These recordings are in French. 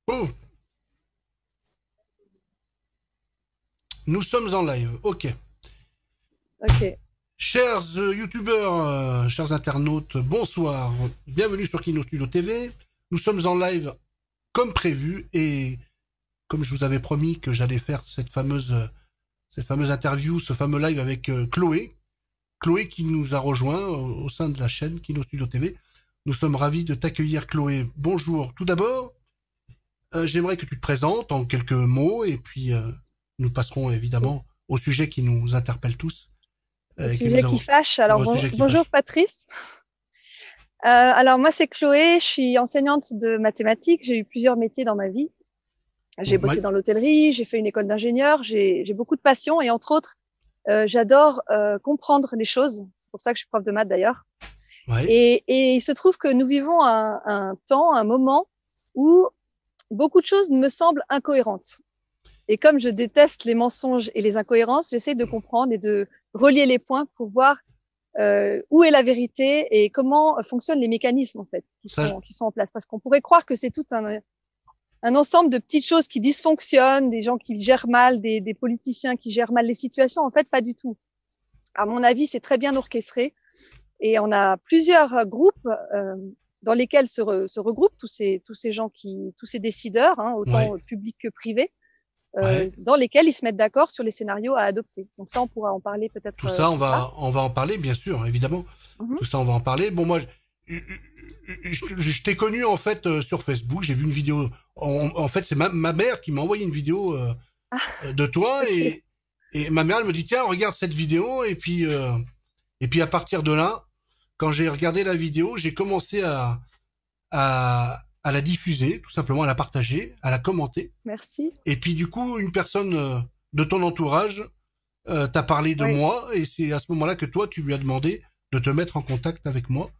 Oh, nous sommes en live. Ok. Ok. Chers youtubeurs, chers internautes, bonsoir. Bienvenue sur Kino Studio TV. Nous sommes en live comme prévu et comme je vous avais promis que j'allais faire cette fameuse interview, ce fameux live avec Chloé. Chloé qui nous a rejoint au sein de la chaîne Kino Studio TV. Nous sommes ravis de t'accueillir, Chloé. Bonjour. Tout d'abord, j'aimerais que tu te présentes en quelques mots et puis nous passerons évidemment au sujet qui nous interpelle tous Le et qui sujet nous qui avons fâche. Alors, au sujet qui bonjour fâche. Patrice. Alors moi c'est Chloé, je suis enseignante de mathématiques. J'ai eu plusieurs métiers dans ma vie. J'ai bossé Ouais, dans l'hôtellerie, j'ai fait une école d'ingénieur, j'ai beaucoup de passion et entre autres, j'adore comprendre les choses. C'est pour ça que je suis prof de maths d'ailleurs. ouais, Et il se trouve que nous vivons un temps, un moment où beaucoup de choses me semblent incohérentes. Et comme je déteste les mensonges et les incohérences, j'essaie de comprendre et de relier les points pour voir où est la vérité et comment fonctionnent les mécanismes en fait ça, qui sont en place. Parce qu'on pourrait croire que c'est tout un ensemble de petites choses qui dysfonctionnent, des gens qui gèrent mal, des politiciens qui gèrent mal les situations. En fait, pas du tout. À mon avis, c'est très bien orchestré et on a plusieurs groupes dans lesquels se regroupent tous ces gens tous ces décideurs, hein, ouais, autant publics que privés, ouais. dans lesquels ils se mettent d'accord sur les scénarios à adopter. Donc ça, on pourra en parler peut-être Tout ça, on plus tard. va, on va en parler, bien sûr, évidemment. Mhm. Tout ça, on va en parler. Bon, moi, je t'ai connu en fait sur Facebook. J'ai vu une vidéo. En fait, c'est ma mère qui m'a envoyé une vidéo de toi Ok. et ma mère elle me dit tiens regarde cette vidéo et puis à partir de là, quand j'ai regardé la vidéo, j'ai commencé à la diffuser, tout simplement, à la partager, à la commenter. Merci. Et puis du coup, une personne de ton entourage t'a parlé de Oui, moi et c'est à ce moment-là que toi, tu lui as demandé de te mettre en contact avec moi.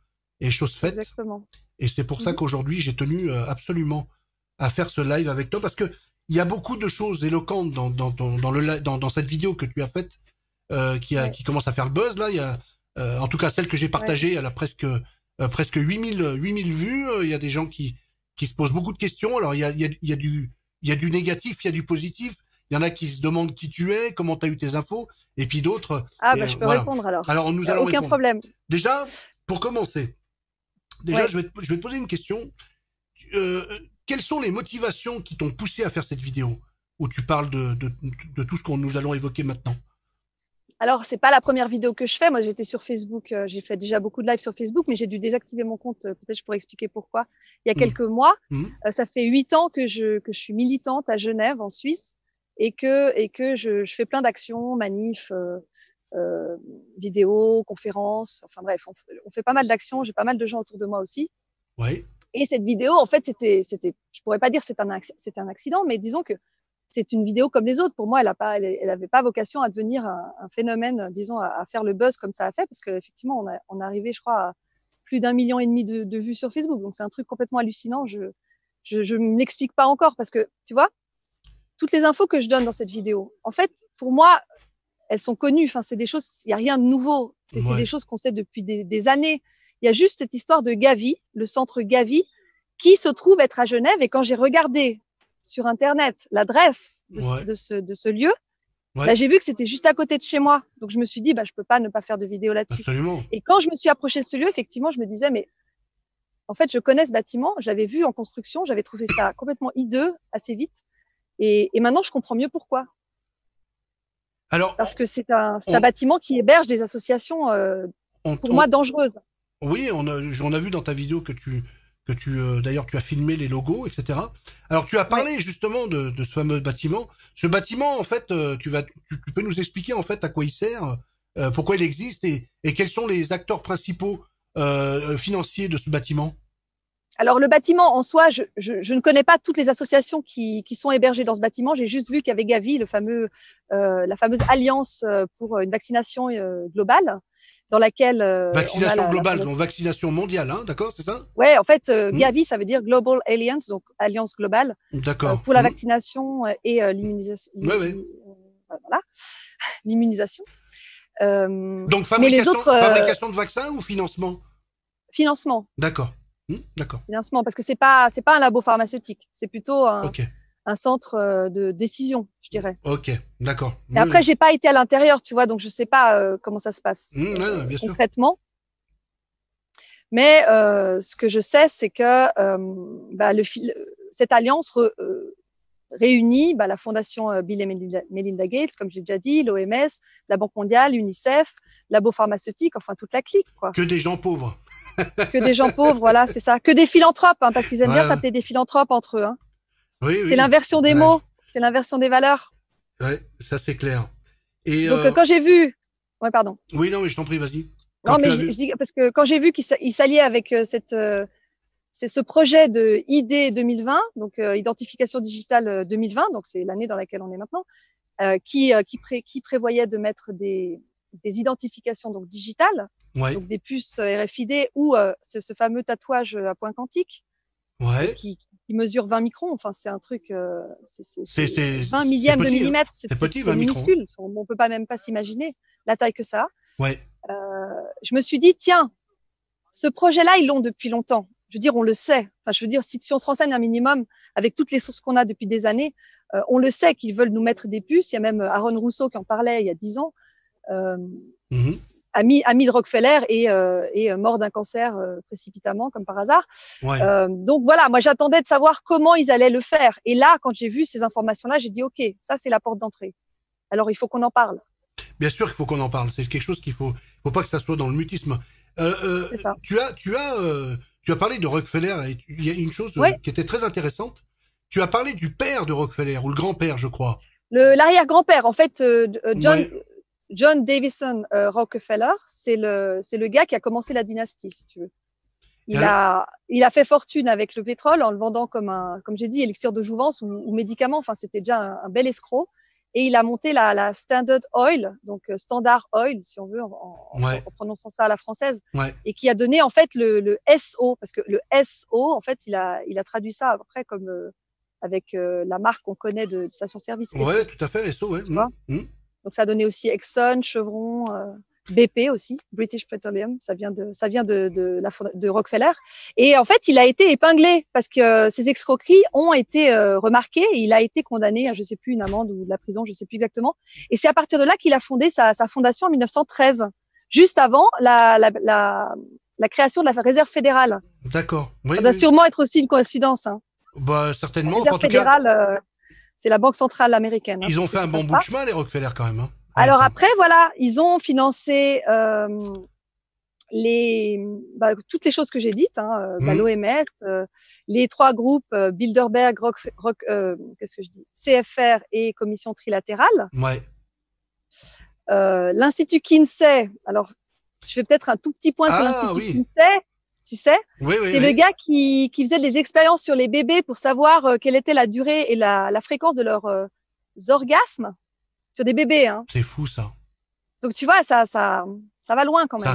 Et chose faite. exactement. Et c'est pour ça Mhm. qu'aujourd'hui, j'ai tenu absolument à faire ce live avec toi parce que il y a beaucoup de choses éloquentes dans cette vidéo que tu as faite Ouais, qui commence à faire le buzz là. Il y a, en tout cas celle que j'ai ouais. partagée, elle a presque 8000 vues. Il y a des gens qui se posent beaucoup de questions. Alors il y a du négatif, il y a du positif. Il y en a qui se demandent qui tu es, comment tu as eu tes infos, et puis d'autres. Ah, bah, Et je peux voilà. répondre alors. Alors nous allons Aucun répondre. problème. Déjà, pour commencer, déjà Ouais. je vais te poser une question. Euh, Quelles sont les motivations qui t'ont poussé à faire cette vidéo où tu parles de tout ce qu'on nous allons évoquer maintenant? Alors, c'est pas la première vidéo que je fais. Moi, j'étais sur Facebook. J'ai fait déjà beaucoup de lives sur Facebook, mais j'ai dû désactiver mon compte. Peut-être je pourrais expliquer pourquoi. Il y a Mmh. quelques mois, Mmh. ça fait 8 ans que je suis militante à Genève, en Suisse, et que je fais plein d'actions, manifs, euh, vidéos, conférences. Enfin bref, on fait pas mal d'actions. J'ai pas mal de gens autour de moi aussi. Ouais. Et cette vidéo, en fait, je pourrais pas dire c'est un accident, mais disons que c'est une vidéo comme les autres. Pour moi, elle avait pas vocation à devenir un phénomène, disons, à faire le buzz comme ça a fait, parce qu'effectivement, on est arrivé, je crois, à plus d'1,5 million de vues sur Facebook. Donc, c'est un truc complètement hallucinant. Je ne m'explique pas encore parce que, tu vois, toutes les infos que je donne dans cette vidéo, en fait, pour moi, elles sont connues. Enfin, c'est des choses, il n'y a rien de nouveau. C'est des Ouais. choses qu'on sait depuis des années. Il y a juste cette histoire de Gavi, le centre Gavi, qui se trouve être à Genève. Et quand j'ai regardé sur Internet l'adresse Ouais. de ce lieu, bah, Ouais. j'ai vu que c'était juste à côté de chez moi. Donc je me suis dit, bah, je peux pas ne pas faire de vidéo là-dessus. Absolument. Et quand je me suis approchée de ce lieu, effectivement, je me disais, mais en fait, je connais ce bâtiment, je l'avais vu en construction, j'avais trouvé ça complètement hideux assez vite. Et maintenant, je comprends mieux pourquoi. Alors, Parce que c'est un on, bâtiment qui héberge des associations, on, pour moi, on- dangereuses. oui, on a vu dans ta vidéo d'ailleurs, tu as filmé les logos, etc. Alors, tu as Ouais. parlé justement de ce fameux bâtiment. Ce bâtiment, en fait, tu peux nous expliquer en fait à quoi il sert, pourquoi il existe et quels sont les acteurs principaux financiers de ce bâtiment? Alors le bâtiment en soi, je ne connais pas toutes les associations qui sont hébergées dans ce bâtiment. J'ai juste vu qu'il y avait Gavi, la fameuse alliance pour une vaccination globale, dans laquelle on a Vaccination la globale, donc fondation. vaccination mondiale, hein, d'accord, c'est ça? Ouais, en fait, Hmm. Gavi, ça veut dire Global Alliance, donc alliance globale D'accord. pour la Hmm. vaccination et Ouais, ouais. voilà, l'immunisation. Donc Mais les autres fabrication de vaccins ou financement? financements. D'accord. D'accord. Financement, parce que c'est pas un labo pharmaceutique, c'est plutôt Ok. un centre de décision, je dirais. Ok. D'accord. Et Oui, après, oui. j'ai pas été à l'intérieur, tu vois, donc je sais pas comment ça se passe Ouais, bien sûr. concrètement. Mais ce que je sais, c'est que bah, cette alliance réunit bah, la fondation Bill et Melinda Gates, comme j'ai déjà dit, l'OMS, la Banque mondiale, l'UNICEF, labo pharmaceutique, enfin toute la clique, quoi. Que des gens pauvres. Que des gens pauvres, voilà, c'est ça. Que des philanthropes, hein, parce qu'ils aiment bien Ouais, ouais. s'appeler des philanthropes entre eux. Hein. Oui, C'est oui. l'inversion des Ouais. mots, c'est l'inversion des valeurs. Ouais, ça c'est clair. Et Donc quand j'ai vu, ouais, pardon. oui, non, mais je t'en prie, vas-y. Quand Non, tu mais as je vu. dis parce que quand j'ai vu qu'il s'alliait avec c'est ce projet de ID 2020, donc identification digitale 2020, donc c'est l'année dans laquelle on est maintenant, qui prévoyait de mettre des identifications donc digitales, Ouais, donc des puces RFID ou ce fameux tatouage à point quantique ouais. qui mesure 20 microns. Enfin, c'est un truc, c'est 20 C'est millièmes de petit, hein. millimètre, C'est petit, c'est 20 microns. minuscule. On peut pas même pas s'imaginer la taille que ça. Ouais. Je me suis dit, tiens, ce projet-là, ils l'ont depuis longtemps. Je veux dire, on le sait. Enfin, je veux dire, si on se renseigne un minimum avec toutes les sources qu'on a depuis des années, on le sait qu'ils veulent nous mettre des puces. Il y a même Aaron Rousseau qui en parlait il y a 10 ans, euh, Mhm. ami de Rockefeller et mort d'un cancer précipitamment, comme par hasard. Ouais. Donc voilà, moi j'attendais de savoir comment ils allaient le faire. Et là, quand j'ai vu ces informations-là, j'ai dit, OK, ça c'est la porte d'entrée. Alors il faut qu'on en parle. Bien sûr qu'il faut qu'on en parle. C'est quelque chose faut pas que ça soit dans le mutisme. Euh, euh, C'est ça. tu as parlé de Rockefeller et il y a une chose Oui, qui était très intéressante. Tu as parlé du père de Rockefeller ou le grand-père, je crois. l'arrière-grand-père, en fait, Ouais. John Davison Rockefeller, c'est le gars qui a commencé la dynastie, si tu veux. Et Il a fait fortune avec le pétrole en le vendant comme j'ai dit, élixir de jouvence ou médicament. Enfin, c'était déjà un bel escroc. Et il a monté la Standard Oil, donc Standard Oil, si on veut, ouais, en prononçant ça à la française, ouais, et qui a donné en fait le SO, parce que le SO, en fait, il a traduit ça après comme avec la marque qu'on connaît de station-service ouais, SO, tout à fait. SO, ouais. tu vois. Donc ça a donné aussi Exxon, Chevron, BP aussi, British Petroleum. Ça vient de Rockefeller. Et en fait, il a été épinglé parce que ses escroqueries ont été remarquées. Et il a été condamné à, je sais plus, une amende ou de la prison, je sais plus exactement. Et c'est à partir de là qu'il a fondé sa fondation en 1913, juste avant la création de la réserve fédérale. D'accord. Oui, Ça doit oui. sûrement être aussi une coïncidence. Hein. Bah La certainement. Enfin, réserve en tout cas, fédérale, c'est la banque centrale américaine, hein, ils pour ont ceux fait un qui bon savent bout de pas. chemin, les Rockefeller, quand même, hein, avec Alors ça. après, voilà, ils ont financé les, toutes les choses que j'ai dites, hein, Hum, l'OMS, les trois groupes Bilderberg, qu'est-ce que je dis, CFR et Commission trilatérale, ouais. l'Institut Kinsey. Alors, je fais peut-être un tout petit point sur Ah l'Institut oui. Kinsey. Tu sais, Oui, oui, c'est le oui. gars qui faisait des expériences sur les bébés pour savoir quelle était la durée et la fréquence de leurs orgasmes sur des bébés. Hein. C'est fou, ça. Donc tu vois, ça va loin quand même. Hein.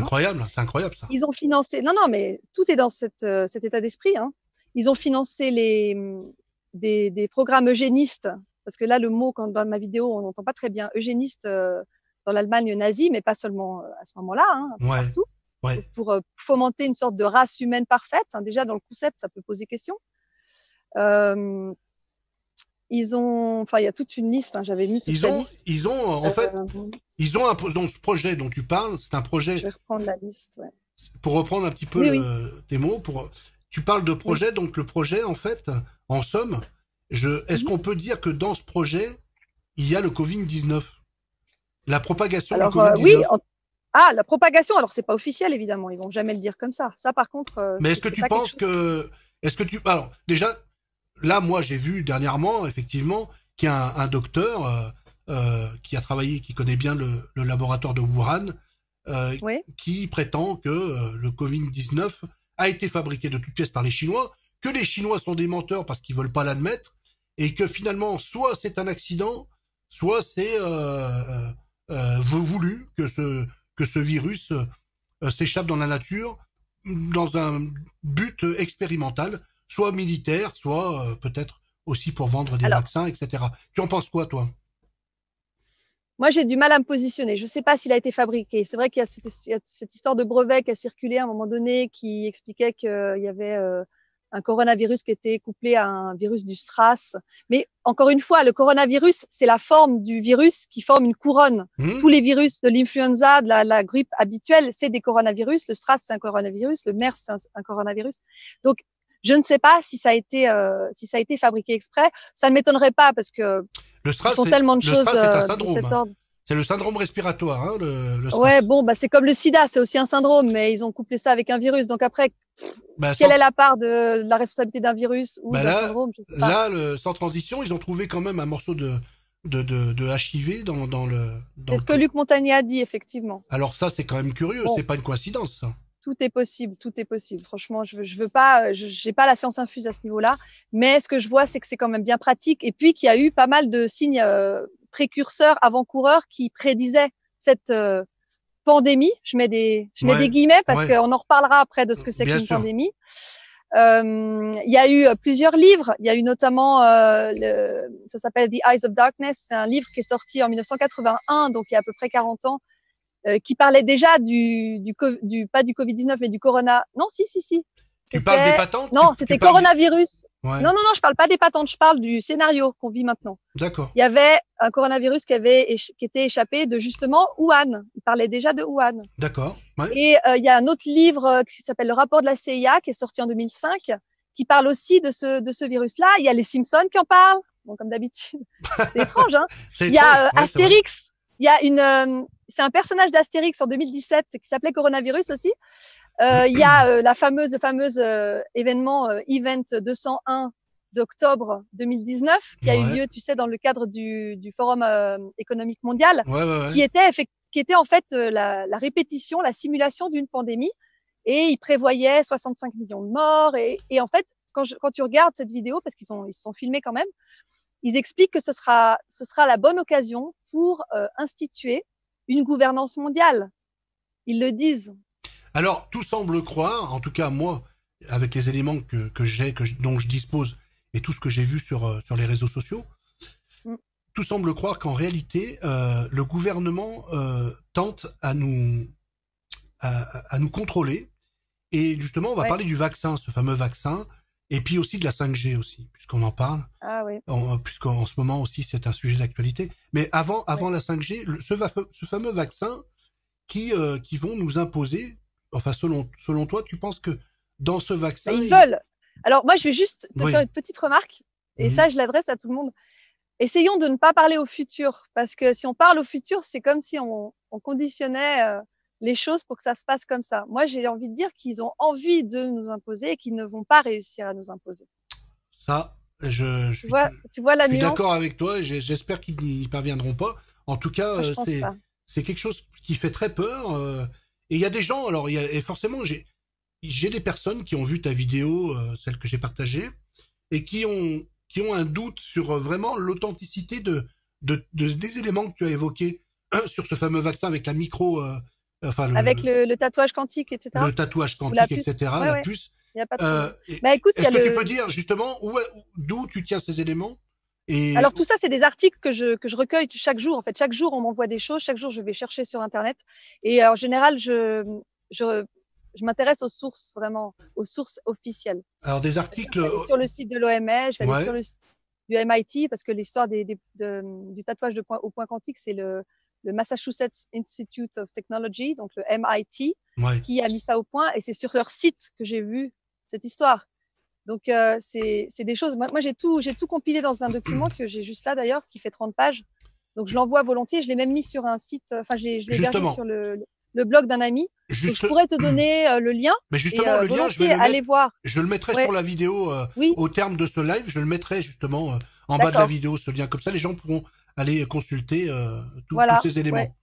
C'est incroyable, ça. Ils ont financé. Non, non, mais tout est dans cet état d'esprit. Hein. Ils ont financé des programmes eugénistes, parce que là, le mot, quand, dans ma vidéo, on n'entend pas très bien, eugéniste dans l'Allemagne nazie, mais pas seulement à ce moment-là, hein, un peu Ouais, partout. ouais. Donc, pour fomenter une sorte de race humaine parfaite, hein, déjà dans le concept, ça peut poser question. Euh, enfin, il y a toute une liste. Hein, j'avais mis toute la liste. Ils ont, en fait, Euh, dans ce projet dont tu parles, c'est un je projet, vais reprendre la liste. Ouais. pour reprendre un petit peu Oui, oui, tes mots, tu parles de oui. projet, donc le projet, en fait, en somme, est-ce Mhm. qu'on peut dire que dans ce projet, il y a le Covid-19, la propagation du Alors oui, Covid-19? la propagation. Alors c'est pas officiel évidemment, ils vont jamais le dire comme ça. Ça par contre, Mais est-ce que c'est tu pas quelque penses chose. alors, déjà, là, moi, j'ai vu dernièrement, effectivement, qu'il y a un docteur qui a travaillé, qui connaît bien le laboratoire de Wuhan, euh, Oui. qui prétend que le Covid-19 a été fabriqué de toutes pièces par les Chinois, que les Chinois sont des menteurs parce qu'ils veulent pas l'admettre, et que finalement, soit c'est un accident, soit c'est voulu que ce virus s'échappe dans la nature dans un but expérimental, soit militaire, soit peut-être aussi pour vendre des Alors vaccins, etc. Tu en penses quoi, toi? Moi, j'ai du mal à me positionner. Je ne sais pas s'il a été fabriqué. C'est vrai qu'il y a cette histoire de brevet qui a circulé à un moment donné qui expliquait qu'il y avait un coronavirus qui était couplé à un virus du SRAS. Mais encore une fois, le coronavirus, c'est la forme du virus qui forme une couronne. Tous les virus de l'influenza, de la grippe habituelle, c'est des coronavirus. Le SRAS, c'est un coronavirus. Le MERS, c'est un coronavirus. Donc, je ne sais pas si ça a été fabriqué exprès. Ça ne m'étonnerait pas parce que Le SRAS, ils font tellement de choses c'est un de syndrome. cet ordre. C'est le syndrome respiratoire, hein, le SRAS. Ouais, bon, bah c'est comme le sida, c'est aussi un syndrome, mais ils ont couplé ça avec un virus. Donc après, quelle est la part de la responsabilité d'un virus ou d'un syndrome? Je sais pas. Là, sans transition, ils ont trouvé quand même un morceau de HIV dans le. C'est ce que Luc Montagnier a dit, effectivement. Alors ça, c'est quand même curieux, c'est pas une coïncidence, ça. Tout est possible, tout est possible. Franchement, je veux pas, j'ai pas la science infuse à ce niveau-là, mais ce que je vois, c'est que c'est quand même bien pratique, et puis qu'il y a eu pas mal de signes précurseurs, avant-coureurs qui prédisaient cette pandémie. Je mets des guillemets parce qu'on en reparlera après de ce que c'est qu'une pandémie. Il y a eu plusieurs livres. Il y a eu notamment, ça s'appelle The Eyes of Darkness. C'est un livre qui est sorti en 1981, donc il y a à peu près 40 ans. Qui parlait déjà pas du Covid-19 mais du corona. Non, si. Tu parles des patentes? Non, c'était coronavirus. Ouais. Non, je parle pas des patentes, je parle du scénario qu'on vit maintenant. D'accord. Il y avait un coronavirus qui était échappé de justement Wuhan. Il parlait déjà de Wuhan. D'accord. Ouais. Et il y a un autre livre qui s'appelle Le rapport de la CIA qui est sorti en 2005 qui parle aussi de ce virus-là. Il y a les Simpsons qui en parlent. Bon, comme d'habitude. C'est étrange, hein. Il y a Astérix. Il y a c'est un personnage d'Astérix en 2017 qui s'appelait Coronavirus aussi. Il y a le fameux événement Event 201 d'octobre 2019 qui a eu lieu, tu sais, dans le cadre du Forum économique mondial, qui était en fait la répétition, la simulation d'une pandémie, et il prévoyait 65 millions de morts. Et en fait, quand tu regardes cette vidéo, parce qu'ils se sont filmés quand même, ils expliquent que ce sera la bonne occasion pour instituer une gouvernance mondiale. Ils le disent. Alors, tout semble croire, en tout cas moi, avec les éléments dont je dispose et tout ce que j'ai vu sur les réseaux sociaux, tout semble croire qu'en réalité, le gouvernement tente à nous contrôler. Et justement, on va parler du vaccin, ce fameux vaccin, et puis aussi de la 5G aussi, puisqu'on en parle. Ah oui. Puisqu'en ce moment aussi, c'est un sujet d'actualité. Mais avant la 5G, ce fameux vaccin qui vont nous imposer, enfin selon toi, tu penses que dans ce vaccin... Ils veulent. Alors moi, je vais juste te faire une petite remarque, et ça, je l'adresse à tout le monde. Essayons de ne pas parler au futur, parce que si on parle au futur, c'est comme si on conditionnait les choses pour que ça se passe comme ça. Moi, j'ai envie de dire qu'ils ont envie de nous imposer et qu'ils ne vont pas réussir à nous imposer. Ça, je suis d'accord avec toi, et j'espère qu'ils n'y parviendront pas. En tout cas, c'est quelque chose qui fait très peur. Et il y a des gens, alors et forcément, j'ai des personnes qui ont vu ta vidéo, celle que j'ai partagée, et qui ont un doute sur vraiment l'authenticité des éléments que tu as évoqués sur ce fameux vaccin avec la micro... avec le tatouage quantique, etc. Le tatouage quantique, etc. La puce. Il y a pas de bah écoute, est-ce que tu peux dire justement d'où tu tiens ces éléments? Alors tout ça, c'est des articles que je recueille chaque jour. En fait, chaque jour, on m'envoie des choses. Chaque jour, je vais chercher sur Internet. Et en général, je m'intéresse aux sources, vraiment, aux sources officielles. Alors des articles... sur le site de l'OMS, je vais aller sur le site du MIT, parce que l'histoire du tatouage au point quantique, c'est le Massachusetts Institute of Technology, donc le MIT, qui a mis ça au point. Et c'est sur leur site que j'ai vu cette histoire. Donc c'est des choses. Moi j'ai tout compilé dans un document que j'ai juste là d'ailleurs, qui fait 30 pages. Donc je l'envoie volontiers. Je l'ai même mis sur un site. Enfin je l'ai hébergé sur le blog d'un ami. Donc, je pourrais te donner le lien. Mais justement le lien, aller voir. Je le mettrai sur la vidéo au terme de ce live. Je le mettrai justement en bas de la vidéo, ce lien, comme ça les gens pourront aller consulter tous ces éléments.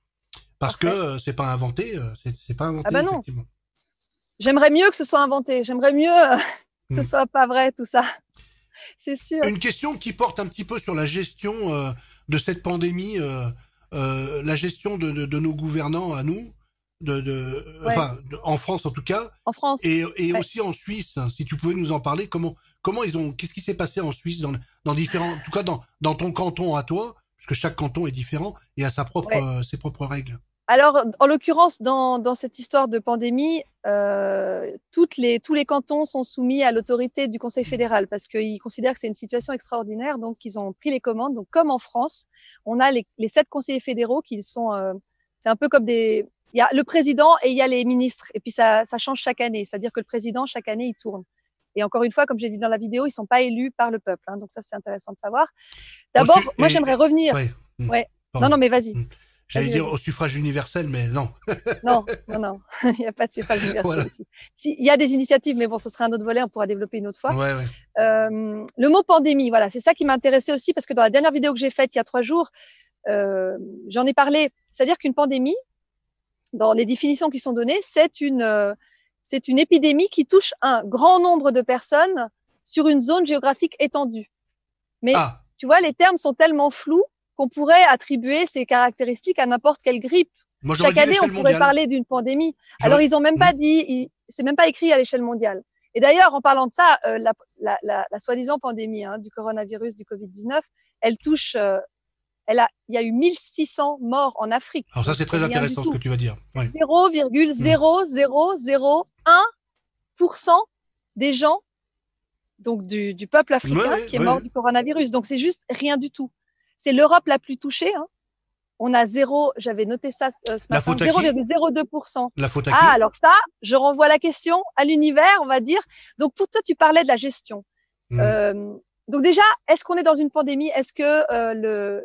Parce que c'est pas inventé. C'est pas inventé. Ah bah non. J'aimerais mieux que ce soit inventé. J'aimerais mieux que ce soit pas vrai tout ça. C'est sûr. Une question qui porte un petit peu sur la gestion de cette pandémie, la gestion de nos gouvernants à nous, en France en tout cas. En France. Et aussi en Suisse, si tu pouvais nous en parler, qu'est-ce qui s'est passé en Suisse dans différents, en tout cas dans ton canton à toi, puisque chaque canton est différent et a Ouais. ses propres règles. Alors, en l'occurrence, dans cette histoire de pandémie, tous les cantons sont soumis à l'autorité du Conseil fédéral parce qu'ils considèrent que c'est une situation extraordinaire, donc ils ont pris les commandes. Donc, comme en France, on a les 7 conseillers fédéraux qui sont, c'est un peu comme il y a le président et il y a les ministres, et puis ça change chaque année. C'est-à-dire que le président, chaque année, il tourne. Et encore une fois, comme j'ai dit dans la vidéo, ils sont pas élus par le peuple, hein, donc ça, c'est intéressant de savoir. D'abord, moi, j'aimerais revenir. Ouais. Ouais. Non, Pardon. non, mais vas-y. J'allais Vas-y, dire vas-y. au suffrage universel, mais non. Non, non, non, il n'y a pas de suffrage Voilà. universel ici. Si, il y a des initiatives, mais bon, ce serait un autre volet, on pourra développer une autre fois. Ouais, ouais. Le mot pandémie, voilà, c'est ça qui m'intéressait aussi, parce que dans la dernière vidéo que j'ai faite il y a 3 jours, j'en ai parlé. C'est-à-dire qu'une pandémie, dans les définitions qui sont données, c'est une épidémie qui touche un grand nombre de personnes sur une zone géographique étendue. Mais Ah, tu vois, les termes sont tellement flous qu'on pourrait attribuer ces caractéristiques à n'importe quelle grippe. moi j'aurais Chaque dit année, on l'échelle pourrait mondiale. parler d'une pandémie. Alors, J'aurais. ils ont même pas dit, c'est même pas écrit à l'échelle mondiale. Et d'ailleurs, en parlant de ça, la soi-disant pandémie du coronavirus, du Covid-19, elle touche, il y a eu 1600 morts en Afrique. Alors ça Donc, c'est c'est très rien du intéressant ce que tout. tu vas dire. Ouais. 0,0001% des gens, donc du peuple Ouais, africain, ouais, qui est mort ouais. du coronavirus. Donc, c'est juste rien du tout. C'est l'Europe la plus touchée. On a j'avais noté ça ce La matin, faute à qui? 0,02%. La faute à Ah, qui? alors ça, je renvoie la question à l'univers, on va dire. Donc pour toi, tu parlais de la gestion. Hmm. Euh, donc déjà, est-ce qu'on est dans une pandémie? Est-ce que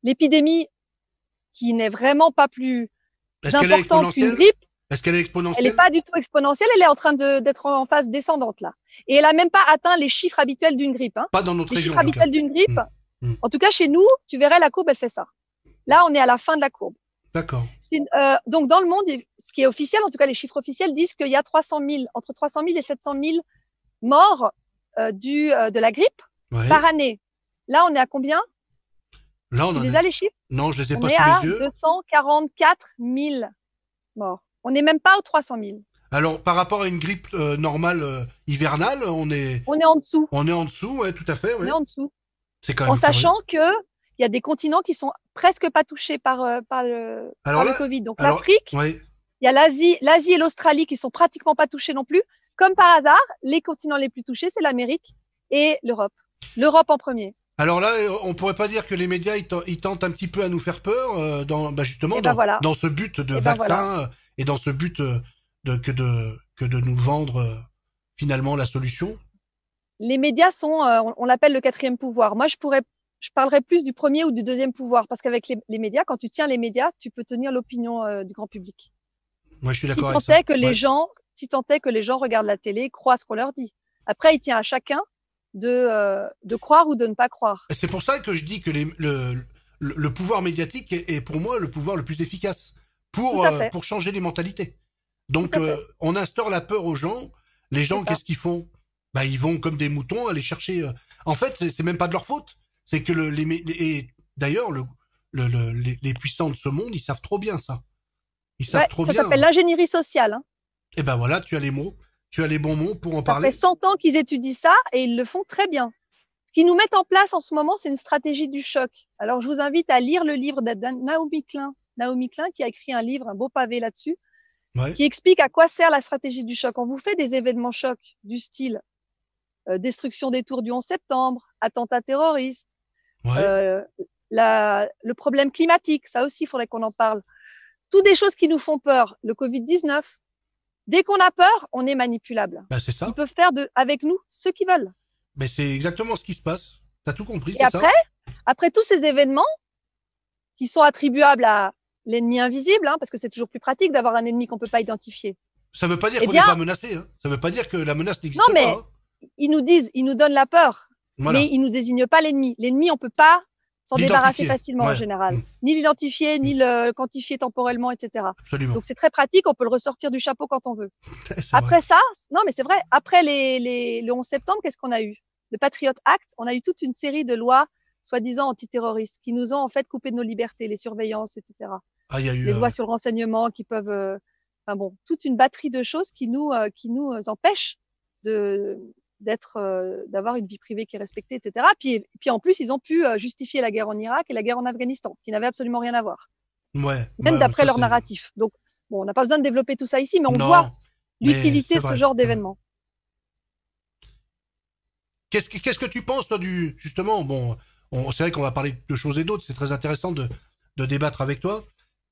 l'épidémie, qui n'est vraiment pas plus Est-ce qu'elle est importante qu'une exponentielle? grippe, Est-ce qu'elle est elle n'est exponentielle? pas du tout exponentielle, elle est en train d'être en phase descendante là. Et elle a même pas atteint les chiffres habituels d'une grippe. Pas dans notre Les région chiffres en tout cas. habituels d'une Hmm. grippe, Hmm. en tout cas chez nous, tu verrais la courbe, elle fait ça. Là, on est à la fin de la courbe. D'accord. Donc, dans le monde, ce qui est officiel, en tout cas, les chiffres officiels disent qu'il y a entre 300 000 et 700 000 morts de la grippe Ouais. par année. Là, on est à combien? Là on Tu en les est. as, les chiffres? Non, je les ai On pas est sous les à yeux. 244 000 morts. On n'est même pas aux 300 000. Alors par rapport à une grippe normale hivernale, On est en dessous. on est en dessous, ouais, tout à fait, On est ouais. en dessous. C'est quand En même curieux. sachant que il y a des continents qui sont presque pas touchés par Alors le là, Covid. Donc, alors, l'Afrique, ouais. il y a l'Asie et l'Australie qui sont pratiquement pas touchés non plus. Comme par hasard, les continents les plus touchés, c'est l'Amérique et l'Europe. L'Europe en premier. Alors là, on pourrait pas dire que les médias ils tentent un petit peu à nous faire peur justement Et ben voilà. dans ce but de Et ben voilà. vaccin et dans ce but que de nous vendre finalement la solution. Les médias sont, on l'appelle le quatrième pouvoir. Moi, je parlerais plus du premier ou du deuxième pouvoir, parce qu'avec les médias, quand tu tiens les médias, tu peux tenir l'opinion du grand public. Moi, je suis Si d'accord tant avec ça. est que Ouais. si tant est que les gens regardent la télé, croient ce qu'on leur dit. Après, il tient à chacun de croire ou de ne pas croire. Et c'est pour ça que je dis que le pouvoir médiatique est pour moi le pouvoir le plus efficace Tout à fait. pour changer les mentalités. Tout Donc, à fait. on instaure la peur aux gens. Les C'est gens, ça. qu'est-ce qu'ils font? Bah, ils vont comme des moutons aller chercher. En fait, c'est même pas de leur faute. C'est que et d'ailleurs, les puissants de ce monde, ils savent trop bien ça. Ils savent Ouais, trop ça s'appelle bien. l'ingénierie sociale. Hein. Et ben voilà, tu as les mots, tu as les bons mots pour en Ça fait parler. 100 ans qu'ils étudient ça et ils le font très bien. Ce qu'ils nous mettent en place en ce moment, c'est une stratégie du choc. Alors, je vous invite à lire le livre de Naomi Klein. Naomi Klein qui a écrit un livre, un beau pavé là-dessus, Ouais, qui explique à quoi sert la stratégie du choc. On vous fait des événements chocs du style destruction des tours du 11 septembre, attentats terroristes, ouais. euh, le problème climatique, ça aussi, il faudrait qu'on en parle. Toutes des choses qui nous font peur. Le Covid-19. Dès qu'on a peur, on est manipulable. Ben c'est Ils ça. peuvent faire avec nous ce qu'ils veulent. Mais c'est exactement ce qui se passe. T'as tout compris, Et c'est ça. après tous ces événements qui sont attribuables à l'ennemi invisible, parce que c'est toujours plus pratique d'avoir un ennemi qu'on peut pas identifier. Ça veut pas dire Eh qu'on n'est bien, pas menacé. Hein. Ça veut pas dire que la menace non, n'existe pas. mais Hein. ils nous donnent la peur, mais Voilà. ils nous désignent pas l'ennemi. L'ennemi, on peut pas s'en débarrasser L'identifier. facilement en Ouais. général. Ni l'identifier, ni le quantifier temporellement, etc. Absolument. Donc c'est très pratique, on peut le ressortir du chapeau quand on veut. C'est vrai. Après ça, non mais c'est vrai, après le 11 septembre, qu'est-ce qu'on a eu? Le Patriot Act, on a eu toute une série de lois soi-disant antiterroristes qui nous ont en fait coupé de nos libertés, les surveillances, etc. Ah, il y a eu. Les lois sur le renseignement qui peuvent, enfin bon, toute une batterie de choses qui nous empêchent de d'avoir une vie privée qui est respectée, etc. Puis en plus, ils ont pu justifier la guerre en Irak et la guerre en Afghanistan, qui n'avaient absolument rien à voir, même Ouais, d'après ça leur c'est... narratif. Donc, bon, on n'a pas besoin de développer tout ça ici, mais on voit Non, mais l'utilité c'est de ce vrai. genre d'événement. Qu'est-ce que tu penses, toi, justement, bon, c'est vrai qu'on va parler de choses et d'autres, c'est très intéressant de débattre avec toi.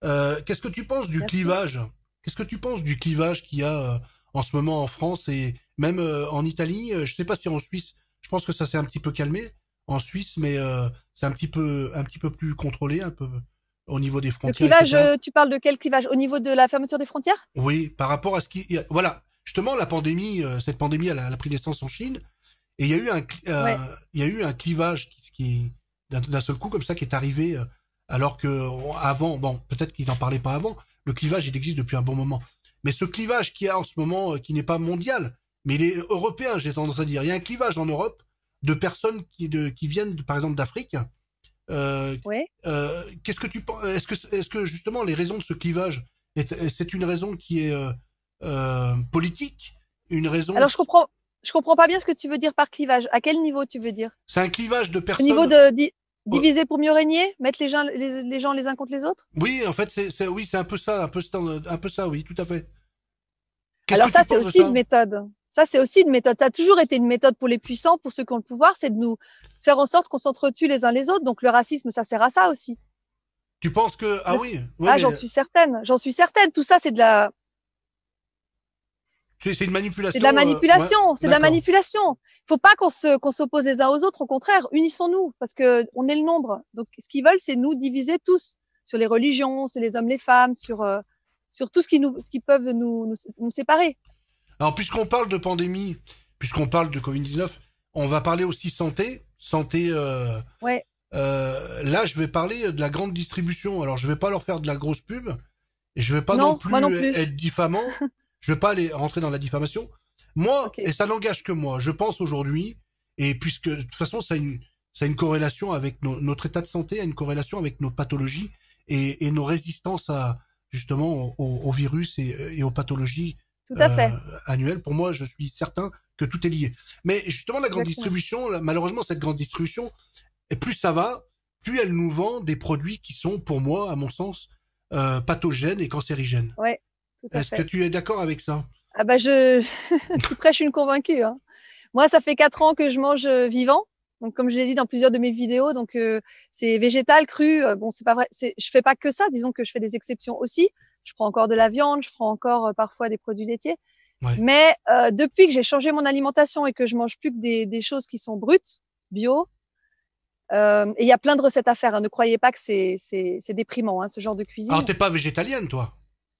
Qu'est-ce que tu penses du Merci. clivage? Qu'est-ce que tu penses du clivage qu'il y a en ce moment en France et même en Italie? Je sais pas si en Suisse, je pense que ça s'est un petit peu calmé en Suisse, mais c'est un petit peu plus contrôlé, un peu au niveau des Le frontières, clivage, etc. tu parles de quel clivage? Au niveau de la fermeture des frontières? Oui, par rapport à ce qui, voilà, justement, la pandémie, cette pandémie, elle a pris naissance en Chine. Et il y a eu Ouais. il y a eu un clivage d'un seul coup comme ça qui est arrivé alors que avant, bon, peut-être qu'ils n'en parlaient pas avant. Le clivage, il existe depuis un bon moment. Mais ce clivage qu'il y a en ce moment, qui n'est pas mondial, mais il est européen, j'ai tendance à dire. Il y a un clivage en Europe de personnes qui viennent, par exemple, d'Afrique. Euh, Ouais. Qu'est-ce que tu penses est-ce que justement les raisons de ce clivage, c'est une raison qui est politique, une raison, Alors, je comprends pas bien ce que tu veux dire par clivage. À quel niveau tu veux dire? c'est un clivage de Au niveau personnes. de euh, diviser pour mieux régner? Mettre les gens les uns contre les autres? Oui, en fait, oui, c'est un peu ça, un peu ça, oui, tout à fait. Qu'est-ce que Alors tu ça, c'est penses de aussi une ça? méthode. Ça, c'est aussi une méthode. Ça a toujours été une méthode pour les puissants, pour ceux qui ont le pouvoir, c'est de nous faire en sorte qu'on s'entretue les uns les autres. Donc le racisme, ça sert à ça aussi. Tu penses que, ah Le- oui, oui, Ah, mais j'en suis certaine. J'en suis certaine. Tout ça, c'est une c'est de la manipulation, ouais, manipulation. C'est de la d'accord. manipulation. Il faut pas qu'on s'oppose les uns aux autres. Au contraire, unissons-nous parce que on est le nombre. Donc ce qu'ils veulent, c'est nous diviser tous sur les religions, sur les hommes, les femmes, sur tout ce qui peuvent nous séparer. Alors, puisqu'on parle de pandémie, puisqu'on parle de Covid-19, on va parler aussi santé. Ouais. Là, je vais parler de la grande distribution. Alors, je vais pas leur faire de la grosse pub, et je vais pas non Non, moi non plus plus. être diffamant. Je vais pas aller rentrer dans la diffamation. Moi, Ok. et ça n'engage que moi, je pense aujourd'hui, et puisque de toute façon, ça a une corrélation avec notre état de santé, a une corrélation avec nos pathologies et nos résistances à justement au virus et aux pathologies Tout à euh, fait. annuelles. Pour moi, je suis certain que tout est lié. Mais justement, la grande Exactement. distribution, malheureusement, cette grande distribution, et plus ça va, plus elle nous vend des produits qui sont, pour moi, à mon sens, pathogènes et cancérigènes. Ouais, tout à Est-ce que fait. tu es d'accord avec ça? Ah bah tu prêches une convaincue, hein. Moi, ça fait 4 ans que je mange vivant. Donc, comme je l'ai dit dans plusieurs de mes vidéos, donc c'est végétal, cru. Bon, c'est pas vrai. Je fais pas que ça. Disons que je fais des exceptions aussi. Je prends encore de la viande, je prends encore parfois des produits laitiers. Ouais. Mais depuis que j'ai changé mon alimentation et que je mange plus que des choses qui sont brutes, bio, et il y a plein de recettes à faire, hein. Ne croyez pas que c'est déprimant, hein, ce genre de Alors, cuisine. t'es pas végétalienne, toi?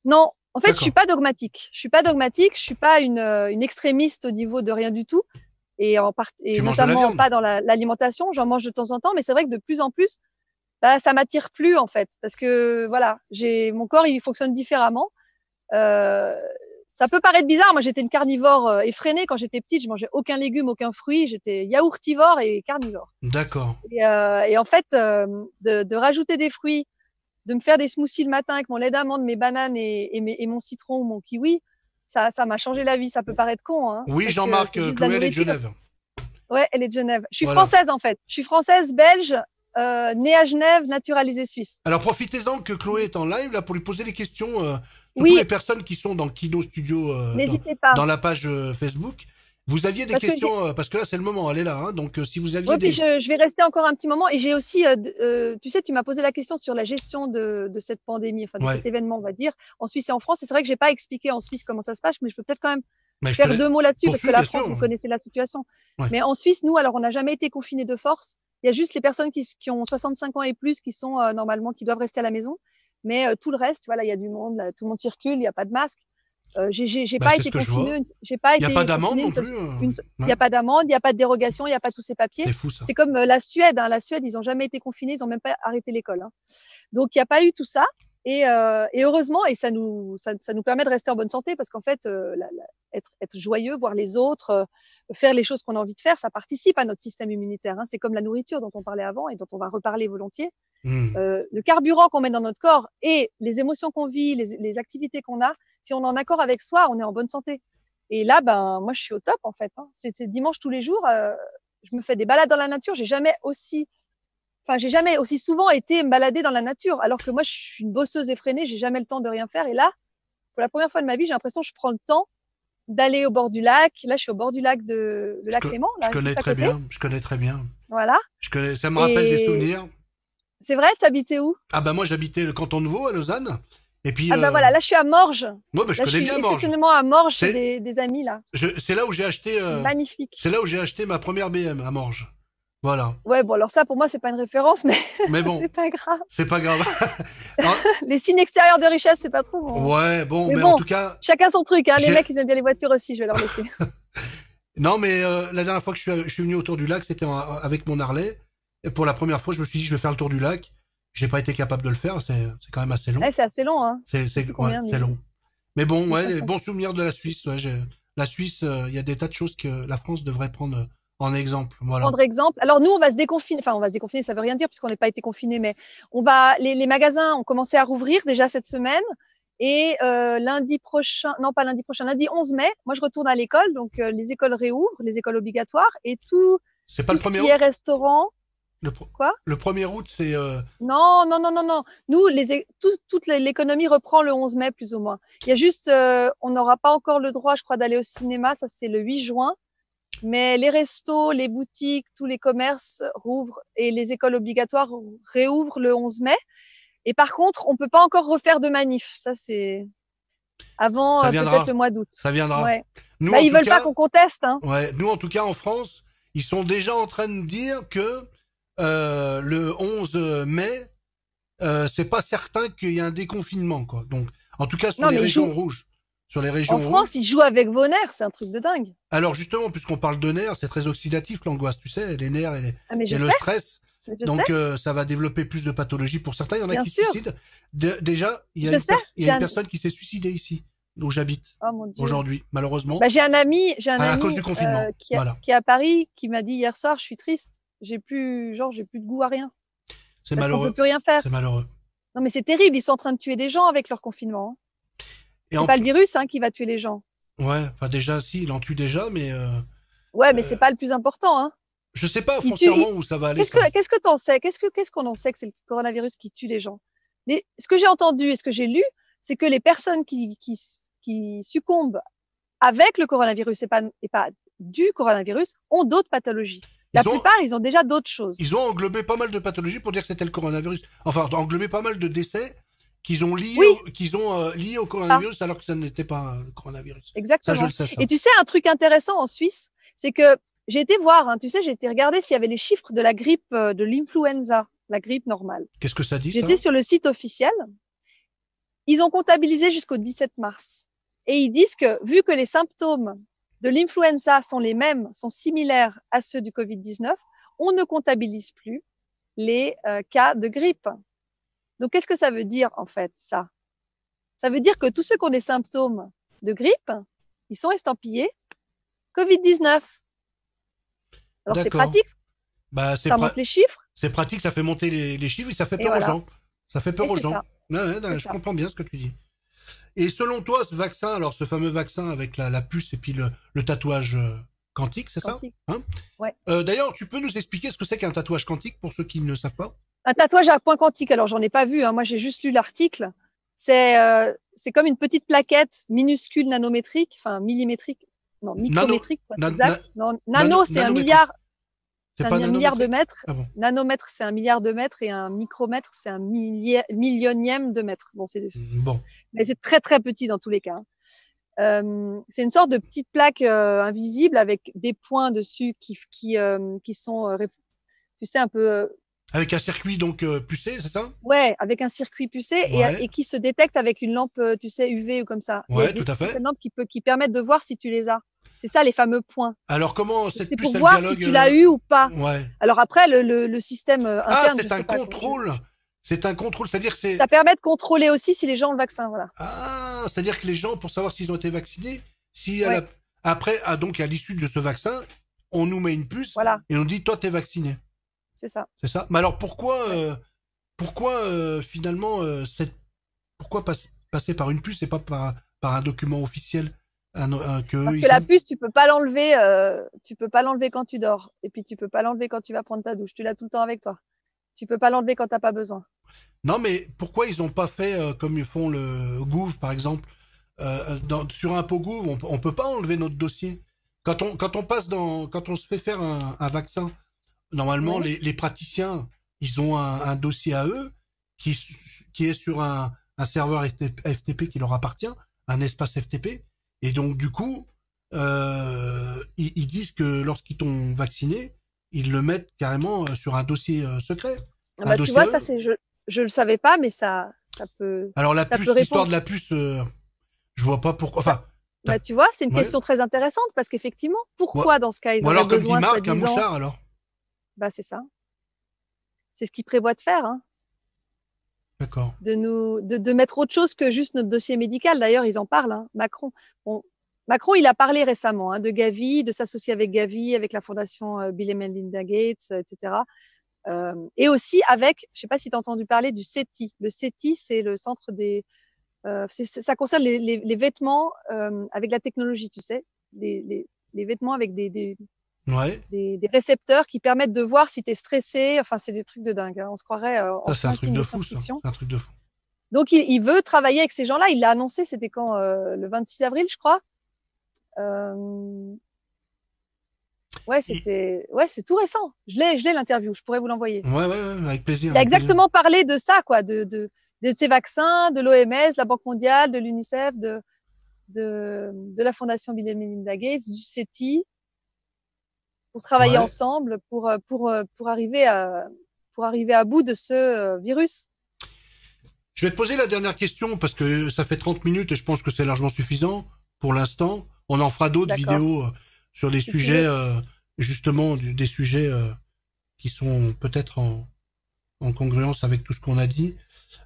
Non, en fait, je suis D'accord. pas dogmatique. Je suis pas dogmatique. Je suis pas une extrémiste au niveau de rien du tout, et Tu manges de la notamment viande? pas dans l'alimentation. J'en mange de temps en temps, mais c'est vrai que de plus en plus, bah, ça m'attire plus en fait, parce que voilà, j'ai mon corps, il fonctionne différemment. Euh, Ça peut paraître bizarre. Moi, j'étais une carnivore effrénée quand j'étais petite. Je mangeais aucun légume, aucun fruit. J'étais yaourtivore et carnivore. D'accord. Et en fait, de rajouter des fruits, de me faire des smoothies le matin avec mon lait d'amande, mes bananes et mon citron ou mon kiwi, ça m'a changé la vie. Ça peut paraître con, hein, Oui, parce que Jean-Marc, c'est juste de la Chloé, elle est de nourriture. Genève. Ouais, elle est de Genève. Je suis Voilà. française en fait. Je suis française, belge, née à Genève, naturalisée suisse. Alors, profitez-en que Chloé est en live, là, pour lui poser des questions, surtout les Oui, personnes qui sont dans Kino Studio, n'hésitez pas, dans la page Facebook. Vous aviez des parce que questions, parce que là, c'est le moment, elle est là, hein, donc si vous aviez ouais, puis des... je vais rester encore un petit moment. Et j'ai aussi, tu sais, tu m'as posé la question sur la gestion de cette pandémie, enfin de Ouais, cet événement, on va dire, en Suisse et en France. Et c'est vrai que j'ai pas expliqué en Suisse comment ça se passe, mais je peux peut-être quand même mais je te faire laisse... 2 mots là-dessus, parce que Poursuis, la bien France, sûr. vous connaissez la situation. Ouais. Mais en Suisse, nous, alors, on n'a jamais été confinés de force. Il y a juste les personnes qui ont 65 ans et plus qui sont normalement, qui doivent rester à la maison. Mais tout le reste, voilà, il y a du monde, là, tout le monde circule, il n'y a pas de masque. J'ai Bah, pas c'est ce été que je confinée, vois. j'ai pas Il n'y a pas été d'amende confinée non plus. il n'y Ouais. a pas d'amende, il n'y a pas de dérogation, il n'y a pas tous ces papiers. C'est fou, ça. C'est comme la Suède, hein. La Suède, ils n'ont jamais été confinés, ils n'ont même pas arrêté l'école, hein. Donc il n'y a pas eu tout ça. Et heureusement, et ça nous permet de rester en bonne santé, parce qu'en fait, être joyeux, voir les autres, faire les choses qu'on a envie de faire, ça participe à notre système immunitaire, hein. C'est comme la nourriture dont on parlait avant et dont on va reparler volontiers. Hmm. Le carburant qu'on met dans notre corps et les émotions qu'on vit, les activités qu'on a, si on est en accord avec soi, on est en bonne santé. Et là, ben, moi, je suis au top, en fait. Hein. C'est dimanche tous les jours. Je me fais des balades dans la nature. J'ai jamais aussi souvent été me balader dans la nature. Alors que moi, je suis une bosseuse effrénée. J'ai jamais le temps de rien faire. Et là, pour la première fois de ma vie, j'ai l'impression que je prends le temps d'aller au bord du lac. Là, je suis au bord du lac de Je, lac Léman, je là, connais juste à très côté. bien. Je connais très bien. Voilà. Ça me rappelle des Et souvenirs. c'est vrai, t'habitais où? Ah bah moi j'habitais le canton de Vaud à Lausanne. Et puis Ah ben voilà, là, je suis à Morges. moi bah, je Là, je connais suis bien Morges. exceptionnellement à Morges chez C'est des amis, là. c'est là où j'ai acheté c'est Magnifique. là où j'ai acheté ma première BM à Morges. Voilà. Ouais, bon, alors ça, pour moi, c'est pas une référence, mais Mais bon, c'est pas grave. c'est pas grave. Alors, Les signes extérieurs de richesse, c'est pas trop bon. ouais, bon, Mais mais en bon, tout cas, chacun son truc, hein. Les j'ai mecs, ils aiment bien les voitures aussi, je vais leur laisser. non mais la dernière fois que je suis venu autour du lac, c'était avec mon Harley. Et pour la première fois, je me suis dit je vais faire le tour du lac. J'ai pas été capable de le faire, c'est quand même assez long. Eh, c'est assez long, hein. Je sais plus Ouais, combien, c'est long. Mais bon, ouais, les 1500. bons souvenirs de la Suisse. Ouais, la Suisse, il y a des tas de choses que la France devrait prendre en exemple. Voilà. Prendre exemple. Alors nous, on va se déconfiner. Enfin, on va se déconfiner, ça veut rien dire puisqu'on n'est pas été confinés, mais les magasins ont commencé à rouvrir déjà cette semaine. Et lundi prochain, non pas lundi prochain, lundi 11 mai, moi je retourne à l'école, donc les écoles réouvrent, les écoles obligatoires, et C'est pas tout le ce premier qui est août. restaurant, Le, quoi? le 1er août, c'est Non, non, non, non, non. Nous, toute l'économie reprend le 11 mai, plus ou moins. Il y a juste, on n'aura pas encore le droit, je crois, d'aller au cinéma, ça c'est le 8 juin. Mais les restos, les boutiques, tous les commerces rouvrent et les écoles obligatoires réouvrent le 11 mai. Et par contre, on peut pas encore refaire de manif. Ça, c'est avant ça peut-être viendra. le mois d'août. Ça viendra. Ouais. Nous Bah, en ils tout veulent pas cas, qu'on conteste, hein. ouais, nous en tout cas en France, ils sont déjà en train de dire que le 11 mai, c'est pas certain qu'il y ait un déconfinement quoi. Donc en tout cas sur Non, les mais régions rouges. Sur les en régions rouges. France, ils jouent avec vos nerfs. C'est un truc de dingue. Alors justement, puisqu'on parle de nerfs, c'est très oxydatif l'angoisse, tu sais, les nerfs Ah, mais je et le sais, stress. je sais, Donc ça va développer plus de pathologies pour certains. Il y en a bien qui se sûr. suicident. Déjà, Je sais. il y a une personne qui s'est suicidée ici, où j'habite Oh mon Dieu. aujourd'hui, malheureusement, Bah, j'ai un à cause du ami confinement. Voilà, qui est à Paris, qui m'a dit hier soir, je suis triste. J'ai plus de goût à rien c'est parce qu'on peut malheureux, plus rien faire. c'est malheureux. Non, mais c'est terrible. Ils sont en train de tuer des gens avec leur confinement. Hein. Et C'est pas le virus hein, qui va tuer les gens. ouais, enfin déjà, si, il en tue déjà, mais Ouais, mais euh, c'est pas le plus important. Hein. je sais pas Il tue. foncièrement où ça va aller ça. Qu'est-ce que t'en sais qu'est-ce qu'on en sait que c'est le coronavirus qui tue les gens Ce que j'ai entendu et ce que j'ai lu, c'est que les personnes qui succombent avec le coronavirus et pas du coronavirus ont d'autres pathologies. La Ils ont, plupart, ils ont déjà d'autres choses. ils ont englobé pas mal de pathologies pour dire que c'était le coronavirus. Enfin, englobé pas mal de décès Oui, qu'ils ont liés au ça, coronavirus alors que ça n'était pas le coronavirus. Ça, je le exactement. sais, ça. Et tu sais, un truc intéressant en Suisse, c'est que j'ai été voir, hein, tu sais, j'ai été regarder s'il y avait les chiffres de la grippe, de l'influenza, la grippe normale. Qu'est-ce que ça dit, ça? J'étais sur le site officiel. Ils ont comptabilisé jusqu'au 17 mars. Et ils disent que, vu que les symptômes de l'influenza sont les mêmes, sont similaires à ceux du Covid-19, on ne comptabilise plus les cas de grippe. Donc, qu'est-ce que ça veut dire, en fait, ça? Ça veut dire que tous ceux qui ont des symptômes de grippe, ils sont estampillés Covid-19. Alors, c'est D'accord. pratique, Bah, ça monte les chiffres, c'est pratique, ça fait monter les chiffres et ça fait et peur aux voilà. gens. Ça fait Et peur aux c'est gens. ça, Ouais, ouais, c'est je ça. comprends bien ce que tu dis. Et selon toi, ce vaccin, alors ce fameux vaccin avec la puce et puis le tatouage quantique, c'est ça? Quantique. Hein Ouais. D'ailleurs, tu peux nous expliquer ce que c'est qu'un tatouage quantique pour ceux qui ne savent pas? Un tatouage à point quantique, alors j'en ai pas vu, hein, moi j'ai juste lu l'article. C'est comme une petite plaquette minuscule nanométrique, enfin millimétrique, non Nano, micrométrique pour être exact. Non, nano, nano c'est un nanométrique. milliard, C'est c'est pas un milliard de nanométrique? mètres. Ah bon. Nanomètre c'est un milliard de mètres et un micromètre c'est un millionième de mètre. Bon, Bon. mais c'est très très petit dans tous les cas. C'est une sorte de petite plaque invisible avec des points dessus qui sont, tu sais, un peu Avec un circuit donc pucé, c'est ça? ouais, avec un circuit pucé Ouais, et qui se détecte avec une lampe, tu sais, UV ou comme ça. Il y a ouais, tout à fait. certaines lampes qui permettent de voir si tu les as. C'est ça les fameux points. Alors comment Donc, cette c'est pour puce elle voir si dialogue tu l'as eu ou pas. ouais. Alors après, le système Ah, interne, je c'est un sais pas. contrôle. C'est un contrôle, c'est-à-dire que c'est Ça permet de contrôler aussi si les gens ont le vaccin, voilà. ah, c'est-à-dire que les gens pour savoir s'ils ont été vaccinés, si à Ouais, après donc à l'issue de ce vaccin, on nous met une puce voilà, et on dit toi t'es vacciné. c'est ça. C'est ça? Mais alors pourquoi Ouais. finalement pourquoi passer par une puce et pas par un document officiel? Parce que la puce, tu peux pas l'enlever quand tu dors. Et puis, tu peux pas l'enlever quand tu vas prendre ta douche. Tu l'as tout le temps avec toi. Tu peux pas l'enlever quand t'as pas besoin. Non, mais pourquoi ils ont pas fait comme ils font le Gouv, par exemple sur un pot Gouv, on peut pas enlever notre dossier. Quand on se fait faire un vaccin, normalement, Ouais. les praticiens, ils ont un dossier à eux qui, qui est sur un serveur FTP qui leur appartient, un espace FTP. Et donc, du coup, ils disent que lorsqu'ils t'ont vacciné, ils le mettent carrément sur un dossier secret. Ah Un bah, tu dossier vois, à eux. je le savais pas, mais Alors, la ça peut puce, l'histoire répondre. de la puce, je vois pas pourquoi. Bah, Enfin, bah, tu vois, c'est une ouais. question très intéressante parce qu'effectivement, Ou, pourquoi dans ce cas ils ou auraient alors, comme dit besoin, Marc, un soi-disant, mouchard, alors. bah, c'est ça. C'est ce qu'ils prévoient de faire, hein, D'accord. de mettre autre chose que juste notre dossier médical. D'ailleurs, ils en parlent, hein, Macron. Bon, Macron, il a parlé récemment hein, de Gavi, de s'associer avec Gavi, avec la fondation Bill et Melinda Gates, etc. Et aussi avec, je sais pas si tu as entendu parler du CETI. Le CETI, c'est le centre des, ça concerne les vêtements avec la technologie, tu sais, les vêtements avec Ouais. des récepteurs qui permettent de voir si tu es stressé. Enfin, c'est des trucs de dingue. Hein. On se croirait en Ça, c'est un plein truc film de de fou, ça. science-fiction. C'est un truc de fou. Donc, il veut travailler avec ces gens-là. Il l'a annoncé, c'était quand le 26 avril, je crois. Euh, Et- ouais, c'est tout récent. Je l'ai l'interview. Je pourrais vous l'envoyer. ouais, avec plaisir, Il a avec plaisir. exactement parlé de ça, quoi, de ces vaccins, de l'OMS, de la Banque mondiale, de l'UNICEF, de la Fondation Bill et Melinda Gates, du CETI, pour travailler Ouais. ensemble, pour arriver à bout de ce virus. Je vais te poser la dernière question parce que ça fait 30 minutes et je pense que c'est largement suffisant pour l'instant. On en fera d'autres D'accord. vidéos sur des Si tu sujets, veux. justement, des sujets qui sont peut-être en congruence avec tout ce qu'on a dit.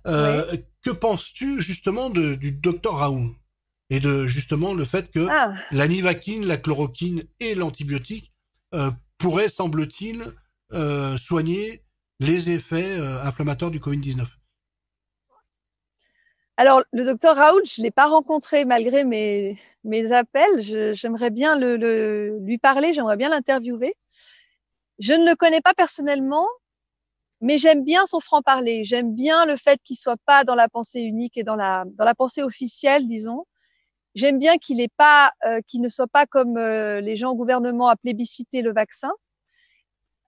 Ouais. Que penses-tu justement du docteur Raoult et de justement le fait que Ah. la nivaquine, la chloroquine et l'antibiotique pourraient, semble-t-il, soigner les effets inflammatoires du Covid-19? Alors, le docteur Raoult, je l'ai pas rencontré malgré mes appels. J'aimerais bien lui parler, j'aimerais bien l'interviewer. Je ne le connais pas personnellement, mais j'aime bien son franc-parler. J'aime bien le fait qu'il soit pas dans la pensée unique et dans la pensée officielle, disons. J'aime bien qu'il ne soit pas comme les gens au gouvernement à plébisciter le vaccin.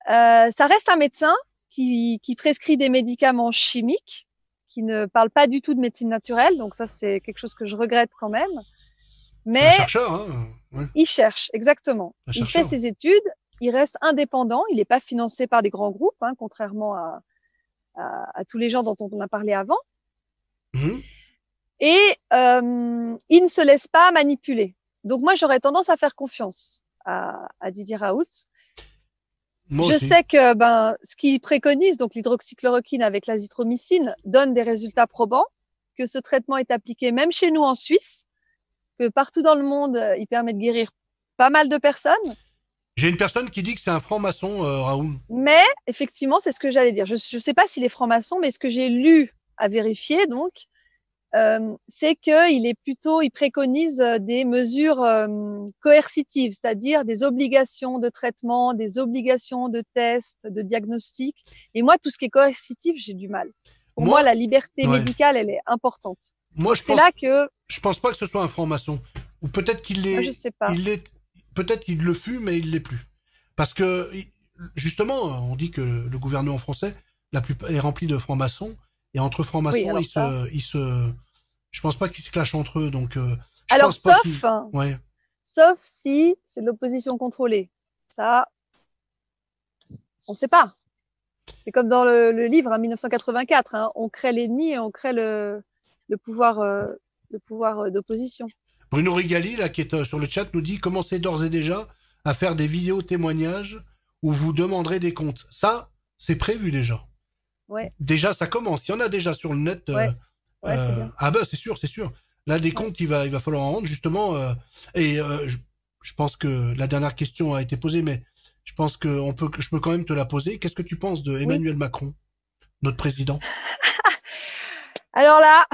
Ça reste un médecin qui prescrit des médicaments chimiques, qui ne parle pas du tout de médecine naturelle. Donc ça, c'est quelque chose que je regrette quand même. C'est un Mais chercheur, hein, ouais, il cherche, exactement. un Il fait chercheur. ses études, il reste indépendant, il n'est pas financé par des grands groupes, hein, contrairement à tous les gens dont on a parlé avant. Mhm. Et il ne se laisse pas manipuler. Donc moi, j'aurais tendance à faire confiance à Didier Raoult. Moi Je aussi. sais que ce qu'il préconise, donc l'hydroxychloroquine avec l'azithromycine, donne des résultats probants, que ce traitement est appliqué même chez nous en Suisse, que partout dans le monde, il permet de guérir pas mal de personnes. J'ai une personne qui dit que c'est un franc-maçon, Raoul. Mais effectivement, c'est ce que j'allais dire. Je ne sais pas s'il est franc-maçon, mais ce que j'ai lu à vérifier, donc, c'est il préconise des mesures coercitives, c'est-à-dire des obligations de traitement, des obligations de tests, de diagnostic. Et moi, tout ce qui est coercitif, j'ai du mal. Pour moi, Moi, la liberté ouais. médicale, elle est importante. Moi, Donc c'est là que, je pense pas que ce soit un franc-maçon. Ou peut-être je sais pas. peut-être il le fut, mais il l'est plus. Parce que, justement, on dit que le gouvernement français, est rempli de francs-maçons. Et entre Oui, francs-maçons, alors ça. je pense pas qu'ils se clashent entre eux. Donc, je Alors pense pas qu'ils, ouais. sauf si c'est de l'opposition contrôlée. Ça, on ne sait pas. C'est comme dans le livre, hein, 1984, hein, on crée l'ennemi et on crée le pouvoir, d'opposition. Bruno Rigali, là, qui est sur le chat, nous dit commencez d'ores et déjà à faire des vidéos témoignages où vous demanderez des comptes. Ça, c'est prévu déjà. Ouais, Déjà, ça commence. Il y en a déjà sur le net. ouais, ouais, c'est bien. Ah ben, c'est sûr, c'est sûr. Là, des Ouais. comptes, il va falloir en rendre, justement. Et je pense que la dernière question a été posée, mais je peux quand même te la poser. Qu'est-ce que tu penses de Oui. Emmanuel Macron, notre président? Alors là,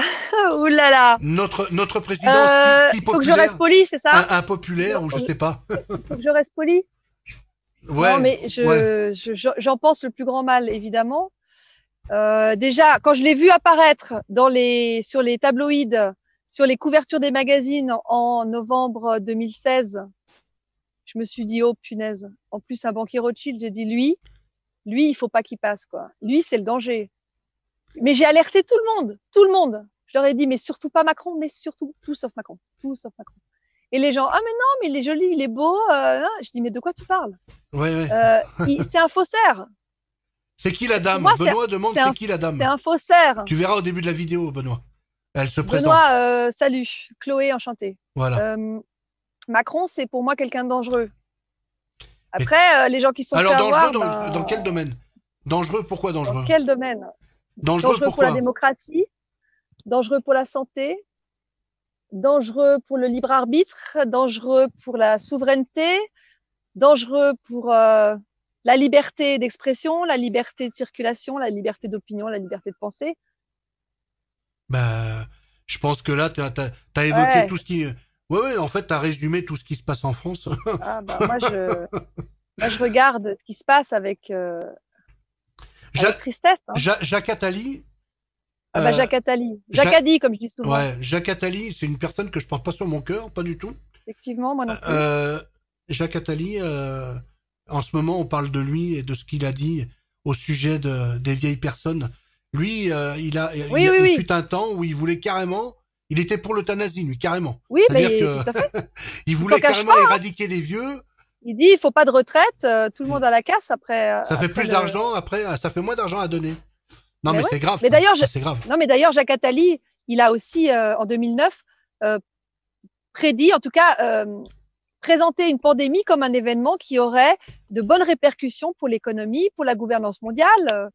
oulala, Notre président si il faut que je reste populaire, poli, c'est ça? impopulaire, ou je sais pas. Il faut que je reste poli? Non, Ouais, mais ouais. j'en pense le plus grand mal, évidemment. Déjà, quand je l'ai vu apparaître sur les tabloïds, sur les couvertures des magazines en novembre 2016, je me suis dit, oh punaise. En plus, un banquier Rothschild, j'ai dit, lui, il faut pas qu'il passe, quoi. Lui, c'est le danger. Mais j'ai alerté tout le monde, tout le monde. Je leur ai dit, mais surtout pas Macron, mais surtout tout sauf Macron, tout sauf Macron. Et les gens, ah mais non, mais il est joli, il est beau. Je dis, mais de quoi tu parles? Ouais, ouais. C'est un faussaire. C'est qui la Pour dame? moi, Benoît demande c'est qui la c'est dame? un faussaire. Tu verras au début de la vidéo, Benoît. Elle se présente. Benoît, salut. Chloé, enchantée. Voilà. Macron, c'est pour moi quelqu'un de dangereux. Mais, Après, les gens qui se sont fait alors, dangereux avoir, dans quel domaine? Dangereux, pourquoi dans dangereux? quel domaine? Dangereux, Dangereux pour la pourquoi? démocratie, dangereux pour la santé, dangereux pour le libre arbitre, dangereux pour la souveraineté, dangereux pour la liberté d'expression, la liberté de circulation, la liberté d'opinion, la liberté de penser. Bah, je pense que là, t'as évoqué Ouais. tout ce qui. Ouais, ouais, en fait, t'as résumé tout ce qui se passe en France. Ah bah moi je regarde ce qui se passe avec tristesse. Hein. Jacques Attali. Ah bah Jacques Attali, Jacques Ja- Addy comme je dis souvent. ouais, Jacques Attali, c'est une personne que je porte pas sur mon cœur, pas du tout. Effectivement, moi non plus. Euh, Jacques Attali, en ce moment, on parle de lui et de ce qu'il a dit au sujet des vieilles personnes. Lui, Oui oui il oui. fut un temps où il voulait carrément, il était pour l'euthanasie, lui, carrément. Oui, C'est-à-dire mais que tout à fait. il Il s'en voulait cache carrément pas. éradiquer les vieux. Il dit il faut pas de retraite, tout le monde à la casse Ça fait après plus le. d'argent, après, ça fait moins d'argent à donner. Non, Mais mais ouais. c'est grave, Mais ça. d'ailleurs, Ça, c'est grave. non mais d'ailleurs Jacques Attali, il a aussi en 2009 euh, prédit, en tout cas présenté une pandémie comme un événement qui aurait de bonnes répercussions pour l'économie, pour la gouvernance mondiale.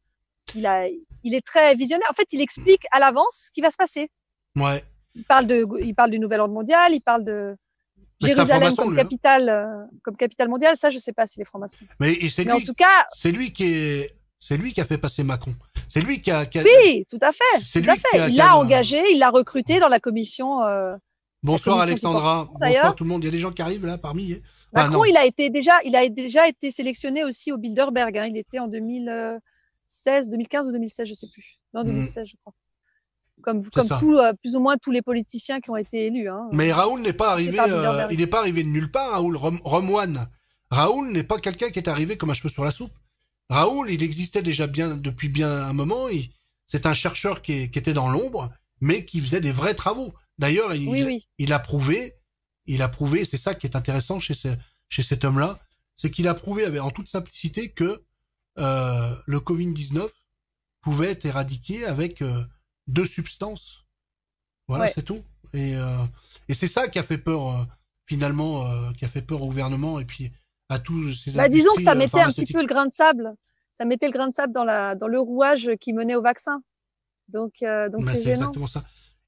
Il a, il est très visionnaire. En fait, il explique à l'avance ce qui va se passer. Ouais. Il parle du nouvel ordre mondial, il parle de Mais c'est un Jérusalem franc-maçon, lui, hein. comme capitale mondiale. Ça, je sais pas s'il est franc-maçon. Mais Mais en tout cas, c'est lui qui a fait passer Macron. C'est lui oui, tout à fait, c'est tout à lui fait. Il l'a engagé, il l'a recruté dans la Bonsoir commission qui porte Alexandra, Macron, bonsoir d'ailleurs. tout le monde. Il y a des gens qui arrivent là parmi. Ah Macron, non. il a déjà été sélectionné aussi au Bilderberg. Hein. Il était en 2016, 2015 ou 2016, je sais plus. Non, Hmm, 2016, je crois. c'est Comme ça. plus ou moins tous les politiciens qui ont été élus. Hein, Mais Raoul n'est pas passés arrivé, par Bilderberg. il n'est pas arrivé de nulle part, Raoul. Romoine. Raoul n'est pas quelqu'un qui est arrivé comme un cheveu sur la soupe. Raoul, il existait déjà depuis bien un moment. C'est un chercheur qui était dans l'ombre, mais qui faisait des vrais travaux. D'ailleurs, Oui, oui. il a prouvé, c'est ça qui est intéressant chez cet homme-là, c'est qu'il a prouvé en toute simplicité que le Covid-19 pouvait être éradiqué avec deux substances. Voilà, Ouais. c'est tout. Et c'est ça qui a fait peur, finalement, qui a fait peur au gouvernement et puis à tous ces Bah, disons que industries ça mettait un petit peu pharmaceutiques. le grain de sable. Ça mettait le grain de sable dans le rouage qui menait au vaccin. Donc Ben, c'est c'est gênant. exactement ça.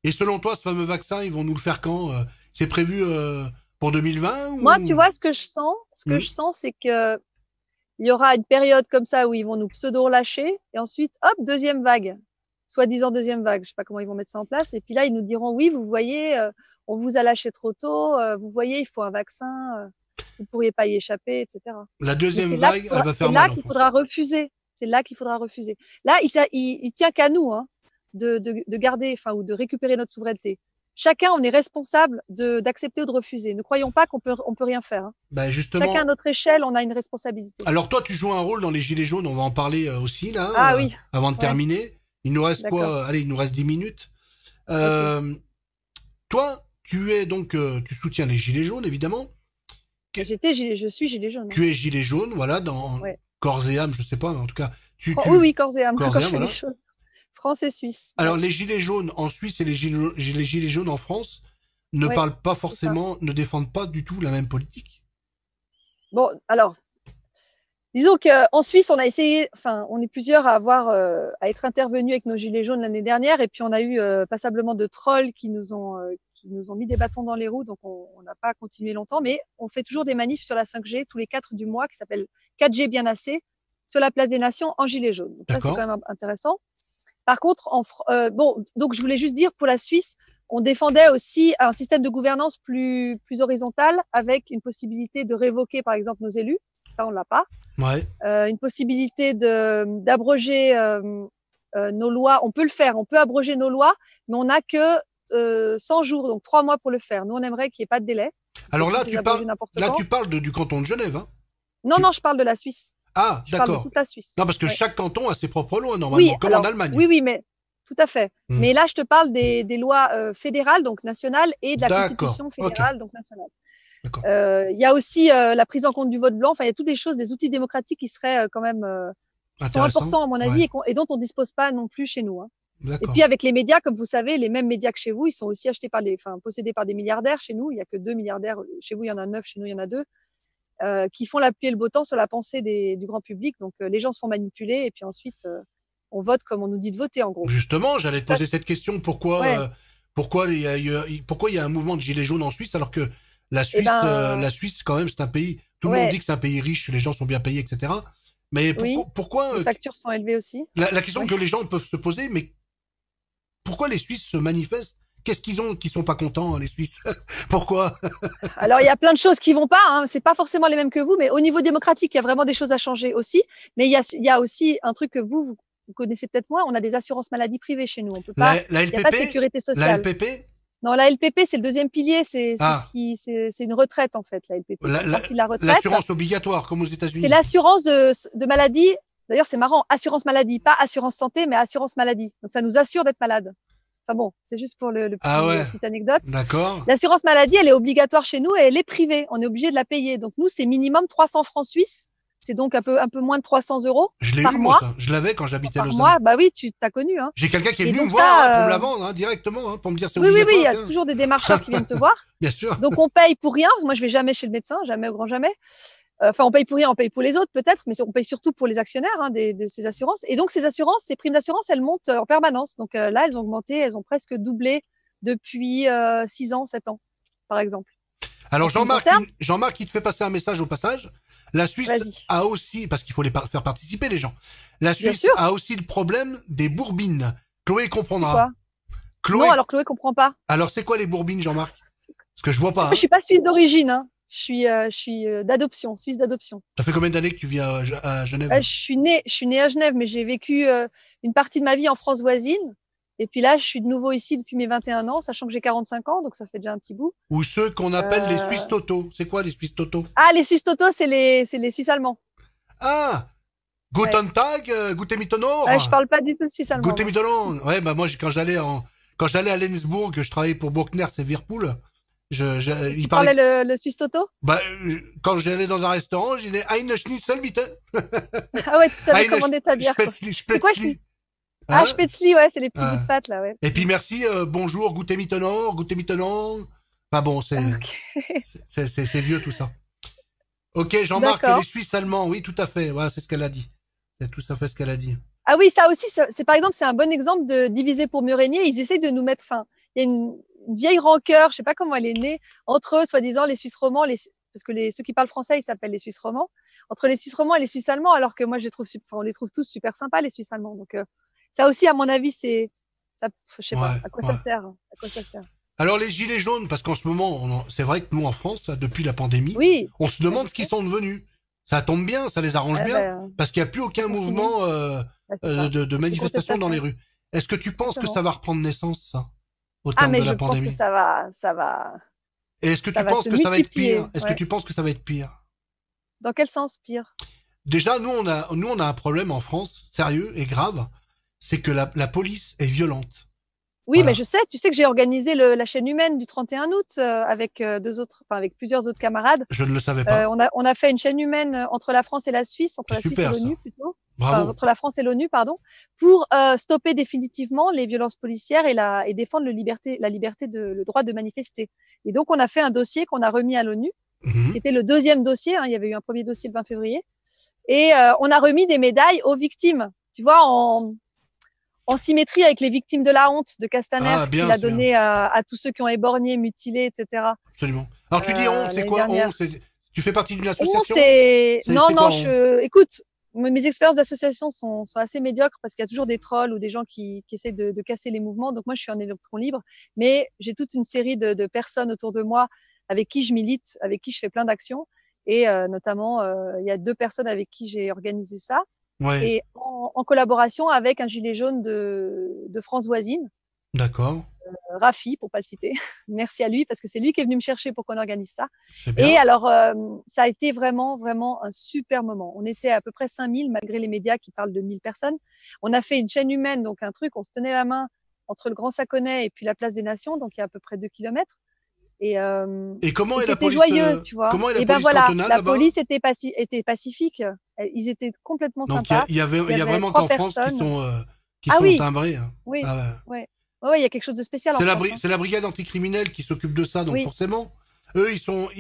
Et selon toi, ce fameux vaccin, ils vont nous le faire quand? C'est prévu pour 2020 Moi, tu ou? vois, ce que Hmm. je sens, c'est que il y aura une période comme ça où ils vont nous pseudo-relâcher et ensuite, hop, deuxième vague. Soi-disant deuxième vague. Je sais pas comment ils vont mettre ça en place. Et puis là, ils nous diront, oui, vous voyez, on vous a lâché trop tôt. Vous voyez, il faut un vaccin. Vous pourriez pas y échapper, etc. La Mais deuxième vague, elle va c'est faire là mal en qu'il France. faudra refuser. C'est là qu'il faudra refuser. Là, il tient qu'à nous, hein, de garder, enfin, ou de récupérer notre souveraineté. Chacun, on est responsable d'accepter ou de refuser. Ne croyons pas on peut rien faire. Hein. Ben Chacun à justement, notre échelle, on a une responsabilité. alors toi, tu joues un rôle dans les Gilets jaunes, on va en parler aussi là, Ah oui, avant de ouais, terminer. Il nous reste d'accord, quoi? Allez, il nous reste 10 minutes. ok. Euh, Toi, tu soutiens les Gilets jaunes, évidemment. Je suis gilet jaune. Hein. Tu es Gilet jaune, voilà, dans Ouais. corps et âme, je sais pas, mais en tout cas, Oui, oui, corps et âme, corps quand et je âme, fais les voilà. choses. France et Suisse. Alors, Ouais, les Gilets jaunes en Suisse et les Gilets jaunes en France ne ouais, parlent pas c'est ça. forcément, ne défendent pas du tout la même politique. Bon, alors, disons qu'en Suisse, on a essayé, enfin, on est plusieurs à être intervenus avec nos gilets jaunes l'année dernière, et puis on a eu passablement de trolls qui nous ont mis des bâtons dans les roues, donc on n'a pas continué longtemps, mais on fait toujours des manifs sur la 5G tous les 4 du mois, qui s'appelle 4G bien assez, sur la place des Nations en gilets jaunes. Donc ça, c'est D'accord? quand même intéressant. Par contre, bon, donc je voulais juste dire pour la Suisse, on défendait aussi un système de gouvernance plus horizontal avec une possibilité de révoquer, par exemple, nos élus. Ça, on l'a pas. Ouais. Une possibilité d'abroger nos lois. On peut le faire, on peut abroger nos lois, mais on n'a que 100 jours, donc 3 mois pour le faire. Nous, on aimerait qu'il n'y ait pas de délai. Alors là, tu parles du canton de Genève, hein? Non, non, je parle de la Suisse. Ah, Je parle de d'accord. toute la Suisse. Non, parce que Ouais. chaque canton a ses propres lois, Oui, normalement, comme alors, en Allemagne. oui, mais tout à fait. Mais là, je te parle des lois fédérales, donc nationales, et de la Constitution fédérale, donc nationale. Il y a aussi la prise en compte du vote blanc. Enfin, il y a toutes des choses, des outils démocratiques qui seraient quand même qui sont importants à mon avis et dont on dispose pas non plus chez nous. Hein. Et puis avec les médias, comme vous savez, les mêmes médias que chez vous, ils sont aussi achetés possédés par des milliardaires. Chez nous, il y a que 2 milliardaires. Chez vous, il y en a 9. Chez nous, il y en a 2. Qui font la pluie et le beau temps sur la pensée du grand public. Donc les gens se font manipuler et puis ensuite on vote comme on nous dit de voter en gros. Justement, j'allais te poser cette question. Pourquoi il y a un mouvement de gilets jaunes en Suisse alors que la Suisse quand même c'est un pays. Tout le monde dit que c'est un pays riche, les gens sont bien payés, etc. Mais pourquoi les factures sont élevées aussi. La question que les gens peuvent se poser, mais pourquoi les Suisses se manifestent? Qu'est-ce qu'ils ont qui sont pas contents, les Suisses? Pourquoi? Alors, il y a plein de choses qui vont pas. Hein. C'est pas forcément les mêmes que vous, mais au niveau démocratique, il y a vraiment des choses à changer aussi. Mais il y a aussi un truc que vous connaissez peut-être moins. On a des assurances maladies privées chez nous. On peut pas. La LPP, il n'y a pas de sécurité sociale. La LPP? Non, la LPP, c'est le deuxième pilier. C'est une retraite en fait. La LPP. L'assurance obligatoire, comme aux États-Unis. C'est l'assurance de maladie. D'ailleurs, c'est marrant. Assurance maladie, pas assurance santé, mais assurance maladie. Donc, ça nous assure d'être malade. Enfin bon, c'est juste pour la petite anecdote. D'accord. L'assurance maladie, elle est obligatoire chez nous et elle est privée. On est obligé de la payer. Donc nous, c'est minimum 300 francs suisses. C'est donc un peu moins de 300 € par mois. Moi, ça. Je l'avais quand j'habitais Lausanne. Par mois, bah oui, tu t'as connu. Hein. J'ai quelqu'un qui est venu me voir pour me la vendre directement, pour me dire c'est obligatoire. Oui, il y a toujours des démarcheurs qui viennent te voir. Bien sûr. Donc on paye pour rien. Moi, je vais jamais chez le médecin, jamais au grand jamais. Enfin, on paye pour rien, on paye pour les autres peut-être, mais on paye surtout pour les actionnaires de ces assurances. Et donc ces assurances, ces primes d'assurance, elles montent en permanence. Donc là, elles ont augmenté, elles ont presque doublé depuis 6 ans, 7 ans, par exemple. Alors Jean-Marc, il te fait passer un message au passage. La Suisse a aussi, parce qu'il faut les faire participer les gens, la Suisse a aussi le problème des bourbines. Chloé comprendra. Non, alors Chloé comprend pas. Alors c'est quoi les bourbines, Jean-Marc? Parce que je vois pas. Je suis pas suisse d'origine. Hein. Je suis d'adoption, suisse d'adoption. Ça fait combien d'années que tu vis à Genève? Je suis née à Genève, mais j'ai vécu une partie de ma vie en France voisine. Et puis là, je suis de nouveau ici depuis mes 21 ans, sachant que j'ai 45 ans, donc ça fait déjà un petit bout. Ou ceux qu'on appelle les Suisses Toto. C'est quoi les Suisses Toto? Ah, les Suisses Toto, c'est les Suisses allemands. Ah, Guten Tag, Guten Mitterrand. Je parle pas du tout le suisse allemand. Guten Mitterrand. Ouais, bah moi quand j'allais à Lenzbourg, je travaillais pour Bruckner et Whirlpool. Il parlait le Suisse Toto? Bah, quand j'allais dans un restaurant, j'ai dit Eine Schnitzel, bitte. Ah ouais, tu savais commander ta bière. C'est quoi Spätzli, ouais, c'est les petits bouts de pâte, là, ouais. Et puis merci, bonjour, Guten Mitterrand. Bah bon, c'est vieux tout ça. Ok, Jean-Marc, les Suisses allemands, oui, tout à fait. Voilà, c'est ce qu'elle a dit. C'est tout à fait ce qu'elle a dit. Ah oui, ça aussi, c'est par exemple, c'est un bon exemple de diviser pour mieux régner. Ils essayent de nous mettre fin. Il y a une vieille rancœur, je sais pas comment elle est née, entre eux, soi-disant, les Suisses romands, parce que ceux qui parlent français, ils s'appellent les Suisses romands, entre les Suisses romands et les Suisses allemands, alors que moi, on les trouve tous super sympas, les Suisses allemands. Donc, ça aussi, à mon avis, je sais pas, à quoi ça sert. À quoi ça sert. Alors, les gilets jaunes, parce qu'en ce moment, c'est vrai que nous, en France, depuis la pandémie, on se demande ce qu'ils sont devenus. Ça tombe bien, ça les arrange bien, parce qu'il n'y a plus aucun mouvement de manifestation dans les rues. Est-ce que tu penses que ça va reprendre naissance, ça, au terme de la pandémie? Je pense que ça va. Et est-ce que tu penses que ça va être pire? Est-ce que tu penses que ça va être pire? Dans quel sens pire? Déjà, nous, on a un problème en France, sérieux et grave, c'est que la police est violente. Oui, mais je sais, tu sais que j'ai organisé la chaîne humaine du 31 août avec avec plusieurs autres camarades. Je ne le savais pas. On a fait une chaîne humaine entre la France et la Suisse, entre la Suisse et l'ONU plutôt. Entre la France et l'ONU, pardon, pour stopper définitivement les violences policières et défendre le droit de manifester. Et donc, on a fait un dossier qu'on a remis à l'ONU, qui était le deuxième dossier. Hein, il y avait eu un premier dossier le 20 février. Et on a remis des médailles aux victimes, tu vois, en symétrie avec les victimes de la honte de Castaner, qu'il a donné à tous ceux qui ont éborgné, mutilé, etc. Absolument. Alors tu dis honte, c'est quoi honte? Tu fais partie d'une association? Écoute, mes expériences d'association sont assez médiocres parce qu'il y a toujours des trolls ou des gens qui essaient de casser les mouvements. Donc moi, je suis en électron libre, mais j'ai toute une série de personnes autour de moi avec qui je milite, avec qui je fais plein d'actions. Et notamment, il y a 2 personnes avec qui j'ai organisé ça. Ouais, Et en collaboration avec un gilet jaune de France voisine, d'accord, Rafi, pour pas le citer. Merci à lui parce que c'est lui qui est venu me chercher pour qu'on organise ça. c'est Et bien. alors, ça a été vraiment, vraiment un super moment. On était à peu près 5000 malgré les médias qui parlent de 1000 personnes. On a fait une chaîne humaine, donc un truc, on se tenait la main entre le Grand Saconnet et puis la place des Nations, donc il y a à peu près 2 kilomètres. Et, Et et c'était joyeux, tu vois. comment est la Et ben police voilà, cantonale la là-bas? police était pacifique. Ils étaient complètement Donc sympas. Il y il y a avait vraiment trois qu'en France personnes. qui Ah sont oui, timbrés, hein. oui, Ah ouais. ouais. Ouais, il y a quelque chose de spécial en France, hein. C'est la brigade anticriminelle qui s'occupe de ça, donc Oui, forcément, eux, ils sont,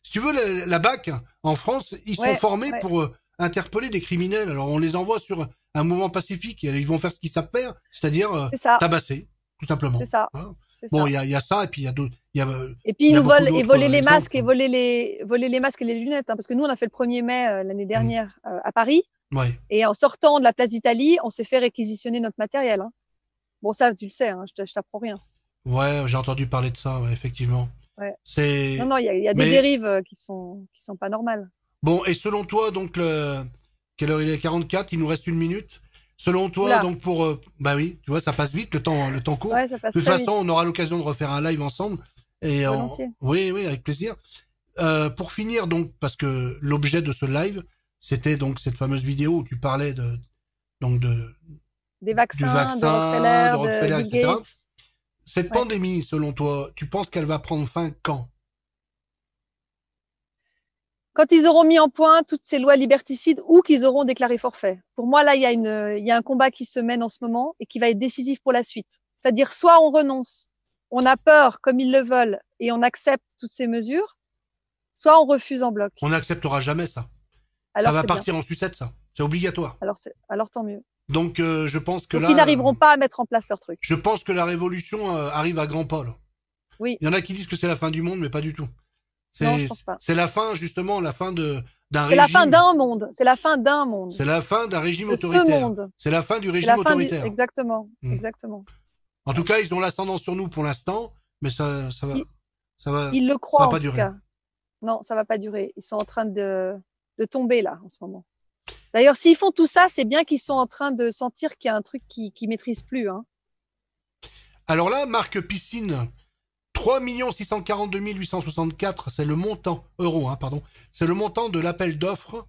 si tu veux, la BAC, en France, ils sont ouais, formés ouais. pour interpeller des criminels. Alors, on les envoie sur un mouvement pacifique, et ils vont faire ce qu'ils savent faire, c'est-à-dire C'est ça, tabasser, tout c'est simplement. ça, Hein. c'est Bon, ça. il y a ça, et puis il y a d'autres, Et puis il ils y a nous beaucoup volent et d'autres voler les masques exemples. et voler les masques et les lunettes, hein, parce que nous on a fait le 1er mai l'année Mm. dernière à Paris Ouais. et en sortant de la place d'Italie, on s'est fait réquisitionner notre matériel, hein. Bon ça tu le sais, hein, je t'apprends rien. Ouais, j'ai entendu parler de ça, ouais, effectivement. Ouais. Non C'est, non, il y a des mais dérives qui sont pas normales. bon, et selon toi, donc, quelle heure il est? 44, il nous reste 1 minute. Selon toi, Oula, donc, bah oui, tu vois, ça passe vite, le temps court. ouais ça passe De toute très façon, vite, on aura l'occasion de refaire un live ensemble. volontiers. Oui, oui, avec plaisir. Pour finir, donc, parce que l'objet de ce live, c'était donc cette fameuse vidéo où tu parlais donc Des du vaccins, vaccin, de De Rockefeller, Bill etc. Gates. Cette Ouais. pandémie, selon toi, tu penses qu'elle va prendre fin quand? Quand ils auront mis en point toutes ces lois liberticides ou qu'ils auront déclaré forfait. Pour moi, là, il y a un combat qui se mène en ce moment et qui va être décisif pour la suite. C'est-à-dire, soit on renonce, on a peur comme ils le veulent et on accepte toutes ces mesures, soit on refuse en bloc. On n'acceptera jamais ça. Ça Alors va c'est bien. partir en sucette, ça. C'est obligatoire. Alors tant mieux. Donc, je pense que Donc ils là, n'arriveront pas à mettre en place leur truc. je pense que la révolution arrive à grands pas. Là. Oui. Il y en a qui disent que c'est la fin du monde, mais pas du tout. Non, je pense pas. C'est la fin, justement, la fin d'un C'est la fin régime. d'un monde. C'est la fin d'un monde. C'est la fin d'un régime De ce autoritaire. monde. C'est la fin du C'est régime la fin du, autoritaire. exactement. Hmm. Exactement. En tout Ouais. cas, ils ont l'ascendant sur nous pour l'instant, mais Ils le ça croient va en pas tout durer. cas. Non, ça va pas durer. Ils sont en train de tomber là en ce moment. D'ailleurs, s'ils font tout ça, c'est bien qu'ils sont en train de sentir qu'il y a un truc qui maîtrisent plus, hein. Alors là, Marc Piscine, 3 642 864, c'est le montant, euros, hein, pardon, c'est le montant de l'appel d'offres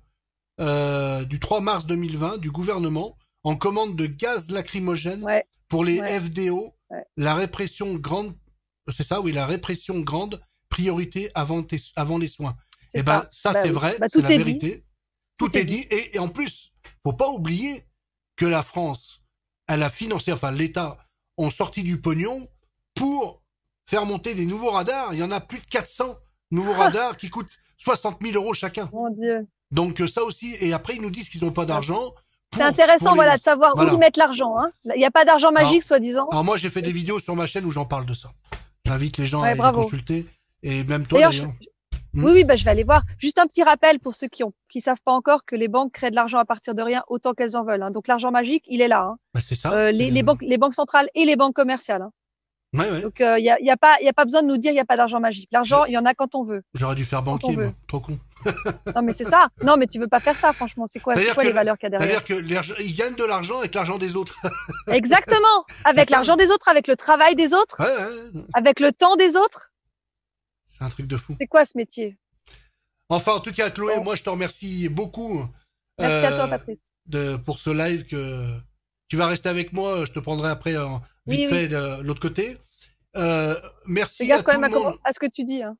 du 3 mars 2020 du gouvernement en commande de gaz lacrymogène Ouais, pour les ouais, FDO, ouais. la répression grande, c'est ça, oui, la répression grande, priorité avant les soins. C'est Eh ben, ça. ça Bah c'est oui. vrai, Bah c'est tout la est dit. vérité. Tout Tout est est dit. dit. Et en plus, faut pas oublier que la France, elle a financé, enfin l'État, ont sorti du pognon pour faire monter des nouveaux radars. Il y en a plus de 400 nouveaux radars qui coûtent 60 000 euros chacun. Mon Dieu. Donc ça aussi, et après ils nous disent qu'ils n'ont pas Bah, d'argent c'est pour intéressant, les... voilà, de savoir où ils Voilà. mettent l'argent, hein. Il n'y a pas d'argent magique, soi-disant. Alors moi j'ai fait des vidéos sur ma chaîne où j'en parle de ça. J'invite les gens à Ouais, aller les bravo. consulter, et même toi D'ailleurs, d'ailleurs. Hmm. oui, oui, bah, je vais aller voir. Juste un petit rappel pour ceux qui savent pas encore que les banques créent de l'argent à partir de rien autant qu'elles en veulent, hein. Donc l'argent magique, il est là, hein. Bah, c'est ça. Les banques centrales et les banques commerciales, hein. Ouais, ouais. Donc il y a pas besoin de nous dire il y a pas d'argent magique. L'argent, il y en a quand on veut, J'aurais dû faire quand on banquier, veut. moi. Trop con. Non mais c'est ça. Non mais tu veux pas faire ça, franchement. C'est C'est-à-dire quoi que, les valeurs qu'il y a derrière? c'est-à-dire que ils gagnent de l'argent avec l'argent des autres. Exactement. C'est Avec ça. l'argent des autres, avec le travail des autres, Ouais, ouais. avec le temps des autres. C'est un truc de fou. C'est quoi ce métier? Enfin, en tout cas, Chloé, Bon, moi, je te remercie beaucoup merci à toi, euh, Patrice. pour ce live que tu vas rester avec moi. Je te prendrai après vite Oui, oui. fait de l'autre côté. Fais Merci à gaffe quand tout même le monde. à ce que tu dis, hein.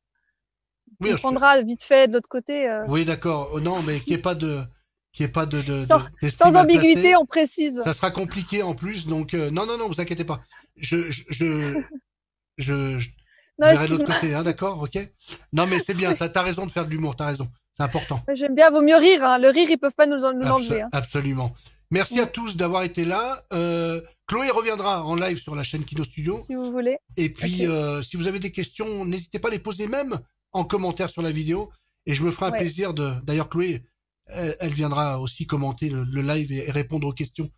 Tu Oui, me prendras vite fait de l'autre côté, oui, d'accord. Oh, non, mais qu'il y ait pas sans, d'esprit sans mal ambiguïté, placé. on précise. Ça sera compliqué en plus, donc non, non, non, vous inquiétez pas. Je Non, verrai de l'autre excuse-moi. côté, hein, d'accord, ok. Non, mais c'est bien. T'as raison de faire de l'humour. T'as raison. C'est important. J'aime bien, vaut mieux rire, hein. Le rire, ils peuvent pas nous l'enlever, hein. Absolument. Merci Mm. à tous d'avoir été là. Chloé reviendra en live sur la chaîne Kino Studio. Si vous voulez. Et puis, Ok. si vous avez des questions, n'hésitez pas à les poser même en commentaire sur la vidéo. Et je me ferai un Ouais. plaisir de... D'ailleurs, Chloé, elle viendra aussi commenter le live et répondre aux questions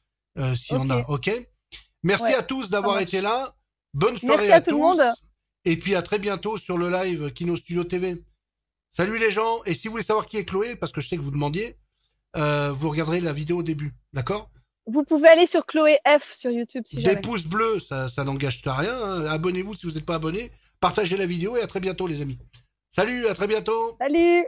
s'il y en a. Ok. Merci Ouais, à tous ça d'avoir marche. été là. Bonne soirée Merci à à tout le monde. tous. Et puis à très bientôt sur le live Kino Studio TV. Salut les gens. Et si vous voulez savoir qui est Chloé, parce que je sais que vous demandiez, vous regarderez la vidéo au début. D'accord? Vous pouvez aller sur Chloé F sur YouTube si Des jamais. pouces bleus, ça n'engage à rien. Hein. Abonnez-vous si vous n'êtes pas abonné. Partagez la vidéo et à très bientôt les amis. Salut, à très bientôt. Salut!